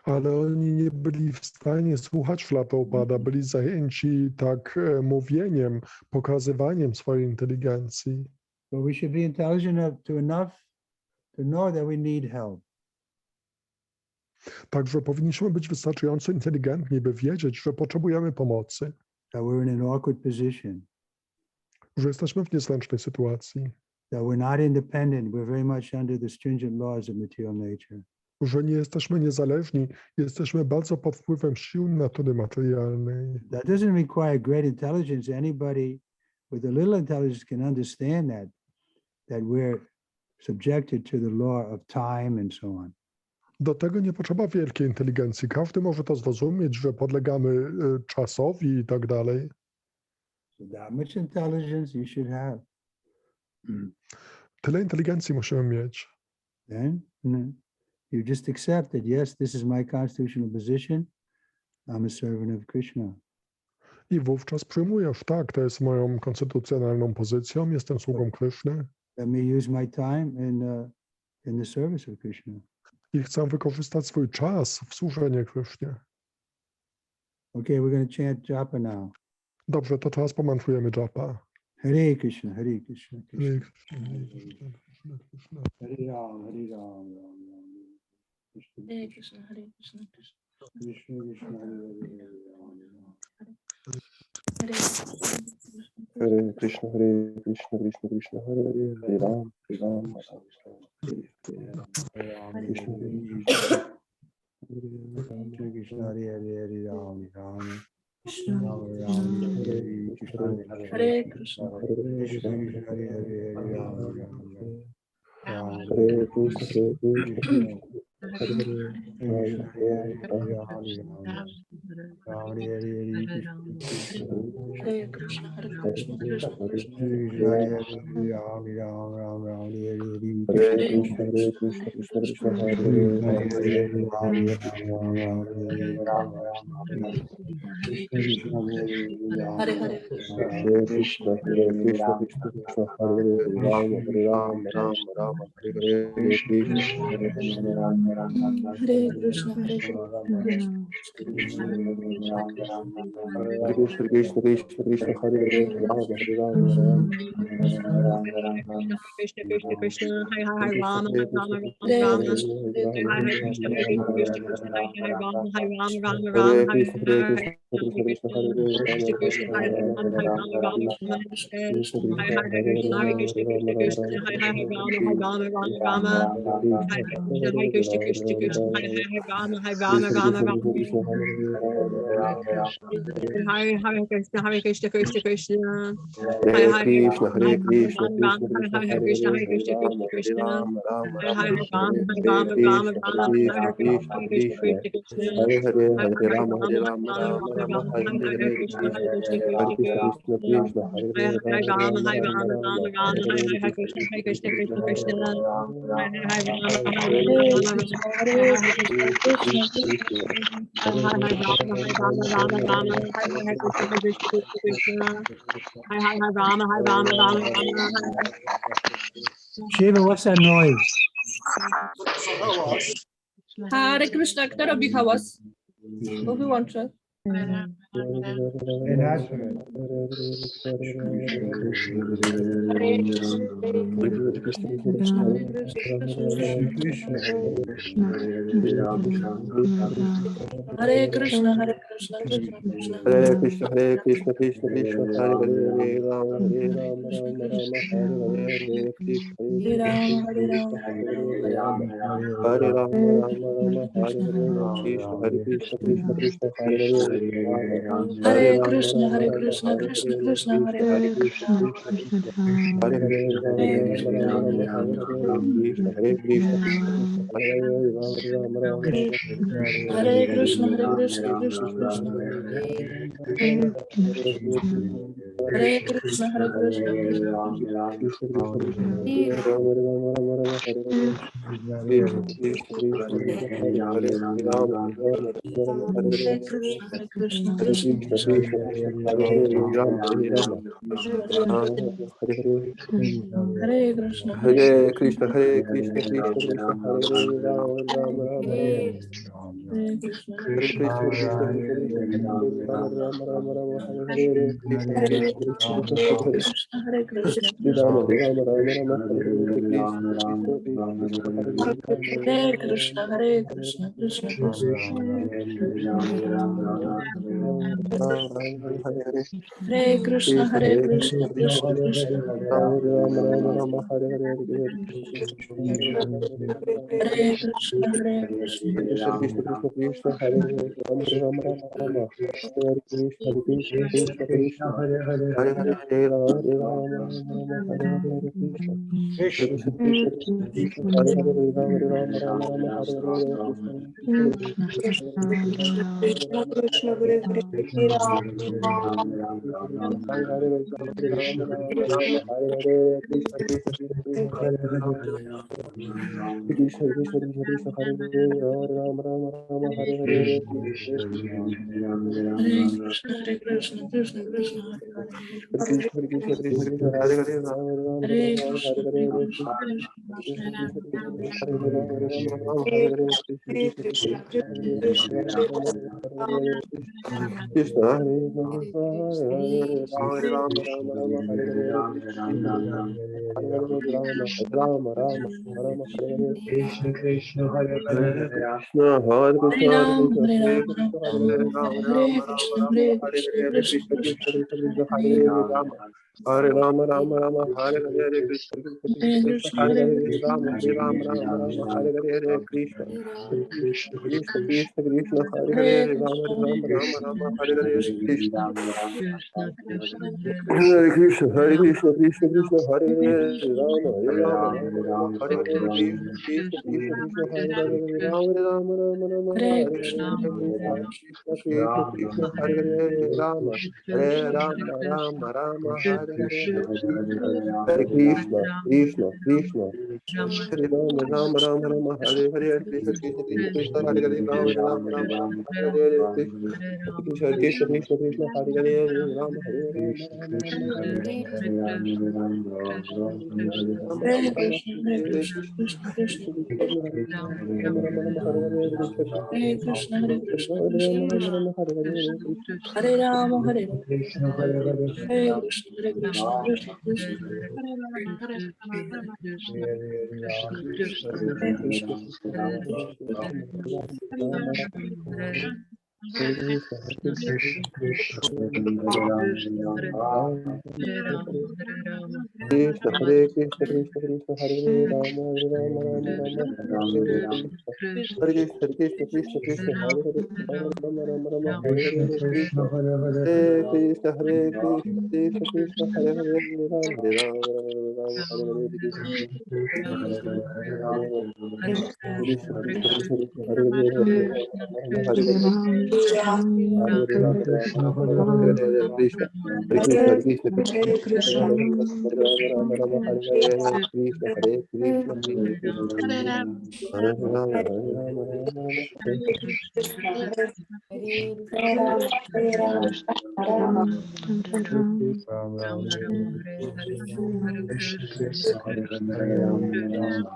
Ale oni nie byli w stanie słuchać Śrila Prabhupada, byli zajęci tak mówieniem, pokazywaniem swojej inteligencji. So we should be intelligent enough to know that we need help. Także powinniśmy być wystarczająco inteligentni, by wiedzieć, że potrzebujemy pomocy, That we're in an awkward position. że jesteśmy w niezręcznej sytuacji, That we're not independent. We're very much under the stringent laws of material nature. że nie jesteśmy niezależni, jesteśmy bardzo pod wpływem sił natury materialnej. That doesn't require great intelligence. Anybody with a little intelligence can understand that we're subjected to the law of time and so on. Do tego nie potrzeba wielkiej inteligencji. Każdy może to zrozumieć, że podlegamy czasowi i tak dalej. So that much intelligence you should have. Tyle inteligencji musimy mieć. Then you just accept it. Yes, this is my constitutional position. I'm a servant of Krishna. I wówczas przyjmujesz, tak, to jest moją konstytucjonalną pozycją, jestem sługą Kryszny Let me use my time in the service of Krishna. i chcę wykorzystać swój czas w służeniu Krysznie. Okay, we're going to chant japa now. Dobrze, to teraz pomantrujemy japa. Hare Krishna, Hare Krishna, Krishna. Hare Krishna, Hare Krishna, Krishna Krishna. Hare Ram, Hare Ram, Ram Ram. Krishna, Hare Krishna, Hare Krishna, Krishna. Krishna, Krishna, Hare Hare, Ram Ram. Hare Krishna, Hare Krishna, Krishna Krishna, Hare Hare, Hare Ram, Hare Ram, Krishna, Krishna, Hare Hare, Ram Ram. Hare Krishna. Hare Krishna, Hare Krishna, Krishna Krishna. Hare Hare. Hare Krishna, Hare Krishna, Krishna Krishna, Hare Hare, Ram, Hare Ram, Ram Ram, Hare Hare, Hare Krishna, Hare Krishna. Hare Krishna, Hare Krishna. Hare Krishna, Krishna Krishna, Krishna Hare Hare, Ram, Hare Ram, Ram. Krishna Krishna Krishna Hare Hare Rama Hare Rama Krishna, Hare Krishna Hare Krishna Krishna Krishna Hare Hare Rama Hare Rama Rama Rama Hare Hare Krishna, Hare Krishna, Krishna Krishna, Hare Hare, Krishna Krishna Hare Hare Rama Hare Rama Rama Rama Krishna Hare Hare Krishna Hare Krishna Krishna Krishna Hare Hare Rama Hare Rama Rama Rama Hare Krishna Krishna Krishna Hare Hare Rama Hare Rama Rama Rama Hare Krishna Hare Krishna Krishna Krishna Hare Hare Krishna, Hare Rama Krishna, Rama Krishna Hare Krishna, Hare Krishna Hare Krishna Krishna Ram, Ram, Hare Hare Rama Hare Hare Rama Rama Krishna, Rama Hare Krishna Krishna Krishna Hare Hare, Hare Hare Hare Rama, Hare Rama Rama, Rama Rama Rama, Rama Hare Hare Hare, Krishna Hare Krishna Hare Krishna Krishna, Krishna Krishna, Hare Hare Hare, Hare Rama Rama Hare Rama, Rama Rama Rama Rama Hare Hare Hare, Krishna Hare Krishna Krishna Krishna Hare Hare Rama Hare Hare Rama Rama Krishna, Hare Krishna, Krishna Krishna Krishna. Hare Hare Rama Hare Rama Rama Rama Hare Hare Krishna Hare Krishna Krishna Krishna Hare Hare Rama Hare Rama Rama Rama Shiva, what's that noise? Hare Krishna, kto robi hałas? Bo wyłączę. Hare Krishna, Hare Krishna, Krishna Krishna. Hare Krishna, Hare Krishna, Krishna Krishna, Hare Hare, Ram, Hare Ram, Rama Rama, Hare Hare, Hare Krishna, Hare Ram, Hare Ram. Hare Rama, Rama Rama, Hare Hare, Krishna, Krishna Krishna, Hare Hare, Hare Krishna, Hare Krishna, Krishna Krishna, Hare Hare. Hare Hare, Rama Rama, Rama Rama, Hare Krishna, Krishna Krishna, Hare Hare, Rama Rama, Hare Krishna, Hare Krishna, Krishna Krishna. Hare Krishna, Hare Krishna, Krishna Hare Krishna, Hare Krishna, Krishna Krishna. Hare Krishna, Hare Krishna, Hare Krishna, Krishna Krishna, Hare Hare, Ram Ram, Hare Krishna, Hare Krishna, Krishna Krishna, Ram Ram, Ram Hare Hare, Krishna Hare Krishna, Krishna, Krishna Hare Hare Krishna, Hare Krishna. Ram, Ram Ram, Hare Hare, Krishna Krishna, Hare Krishna, Hare Krishna, Krishna Krishna. Hare Krishna, Hare Krishna, Krishna Krishna. Hare Krishna, Hare Krishna. Krishna, Hare Ram Ram, Hare Krishna, Krishna Krishna, Hare Hare Hare Rama Hare Rama Hare Hare Krishna Krishna Krishna Krishna Hare Hare Rama Rama Rama Rama Hare Hare Krishna Krishna Krishna Hare Hare Hare Hare Rama Rama Rama Hare Hare Krishna Krishna Krishna Hare Krishna Krishna Krishna Krishna Hare Hare Rama Rama Rama Hare Hare Krishna Krishna Krishna Krishna Krishna Krishna Krishna Krishna Hare Hare Rama Rama Rama Hare Hare Krishna Krishna Krishna Krishna Hare Hare Rama Rama Rama Hare Hare Krishna Krishna Krishna Hare Rama Rama Hare Hare Krishna Hare Rama Hare Rama Rama Rama Hare Hare Krishna Hare Hare Rama Rama Rama Rama Hare Hare Krishna Krishna Hare Hare Hare Krishna Hare Krishna Hare Krishna Hare Krishna Hare Hare Rama Rama Rama Rama Hare Hare Krishna Krishna Krishna Krishna Hare Hare Rama Hare Rama Rama Rama Hare Hare Krishna Krishna Krishna Krishna Hare Hare Rama Hare Rama Rama Rama Hare Hare Krishna Krishna Krishna Krishna Krishna Hare Hare Rama Rama Rama Rama Hare Hare Krishna Hare Krishna Hare Krishna Krishna Krishna Hare Hare Rama Hare Rama Rama Rama Hare Hare Krishna Krishna Krishna Krishna Hare Hare Rama Rama Rama Rama Hare Hare Krishna Krishna Krishna Krishna Hare Hare Rama Hare Rama Rama Rama Hare Hare Krishna Hare Krishna Krishna Krishna Hare Rama Rama Rama Rama Hare Hare Krishna Krishna Krishna Krishna Hare Hare Rama Rama Rama Rama Hare Hare Krishna Krishna Krishna Krishna Krishna Hare Hare Rama Hare Rama Rama Rama Hare Hare Rama Rama Rama Hare Hare Krishna Krishna Krishna Hare Rama Rama Rama Hare Hare Krishna Krishna Hare Krishna Hare Krishna Rama Krishna Rama Krishna Rama Hare Hare Krishna Hare Rama Hare Rama Krishna Hare Hare Hare Krishna Hare Krishna Krishna Krishna Krishna Hare Krishna Krishna Krishna Hare Hare Rama Rama Rama Rama Hare Hare Krishna Hare Krishna Krishna Krishna Krishna Hare Hare Rama Rama Rama Hare Hare Krishna Krishna Hare Hare Hare Krishna Hare Krishna Krishna Krishna Hare Hare Rama Hare Rama Rama Hare Hare Krishna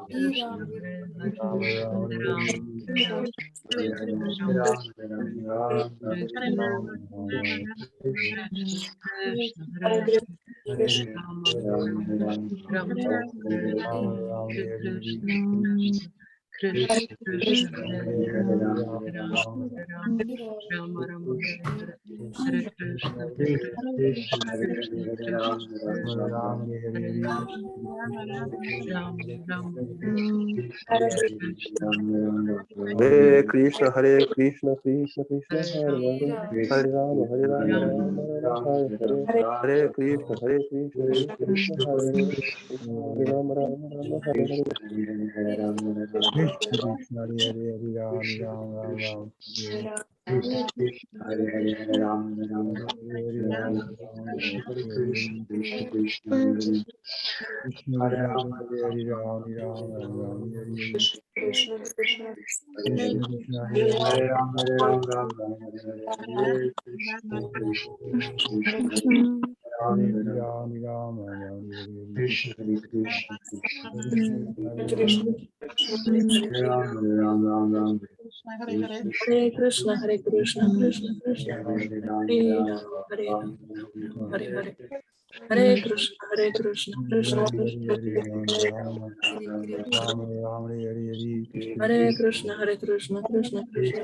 Krishna Hare Hare Krishna Krishna Krishna Krishna Hare Hare Rama Rama Hare Hare Hare Hare Rama Rama Krishna Rama Hare Rama Hare Hare Hare Krishna Hare Krishna Hare Krishna Krishna Krishna Hare Hare Rama Rama Rama Hare Hare Krishna Hare Krishna Krishna Krishna Hare Rama Hare Rama Rama Rama Hare Ram Ram Hare Krishna Krishna Hare Hare Ram Ram Ram Ram Hare Krishna Krishna Krishna Hare Hare Hare Rama Rama Rama Hare Hare Hare Krishna Krishna Krishna Hare Hare Hare Rama Rama Rama Hare Hare Krishna Hare Hare Ram Ram Ram Ram Krishna Hare Hare Ram Ram Krishna Hare Hare Ram Ram Ram Krishna Krishna Krishna Krishna Hare Hare Ram Hare Ram Ram Ram Hare Hare Krishna Krishna Hare Ram Ram Ram Krishna Hare Krishna Krishna Hare Krishna Ram Ram Ram Ram Krishna Hare Krishna Hare Krishna Krishna Krishna Hare Ram Hare Ram Ram Hare Ram Ram Hare Hare Hare Krishna Krishna Krishna Hare Krishna Hare Krishna Krishna Krishna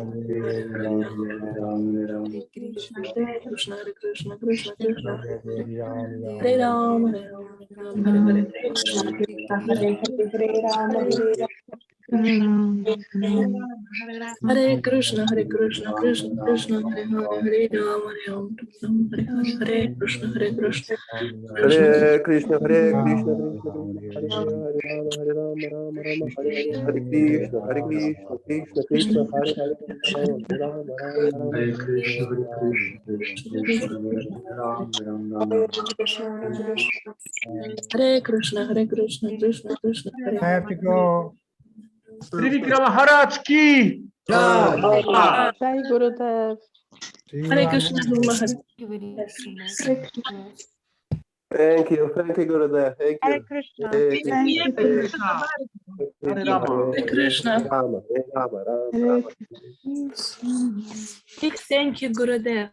Hare Krishna Hare Krishna Krishna Krishna Hare Ram Hare Ram Hare Hare Hare Krishna, Krishna, Krishna, Hare Hare, Hare Rama, Ram Ram, Hare Hare, Hare Krishna, Krishna, Hare Krishna, Krishna Krishna, Hare Hare, Hare Rama, Rama Rama, Hare Hare, Hare Krishna, Krishna Krishna, Hare Hare, Hare Rama, Rama Rama, Hare Krishna, Krishna, Krishna, Hare I have to go. Trivikrama Maharaj ki! Jai. Jai Gurudev. See you Hare on Krishna, Maharaj. Thank you, Gurudev, thank Hare you. Krishna. Hare Thank you. Krishna. Hare Rama. Hare Krishna. Rama, Rama, Rama, Rama. Big thank you, Gurudev.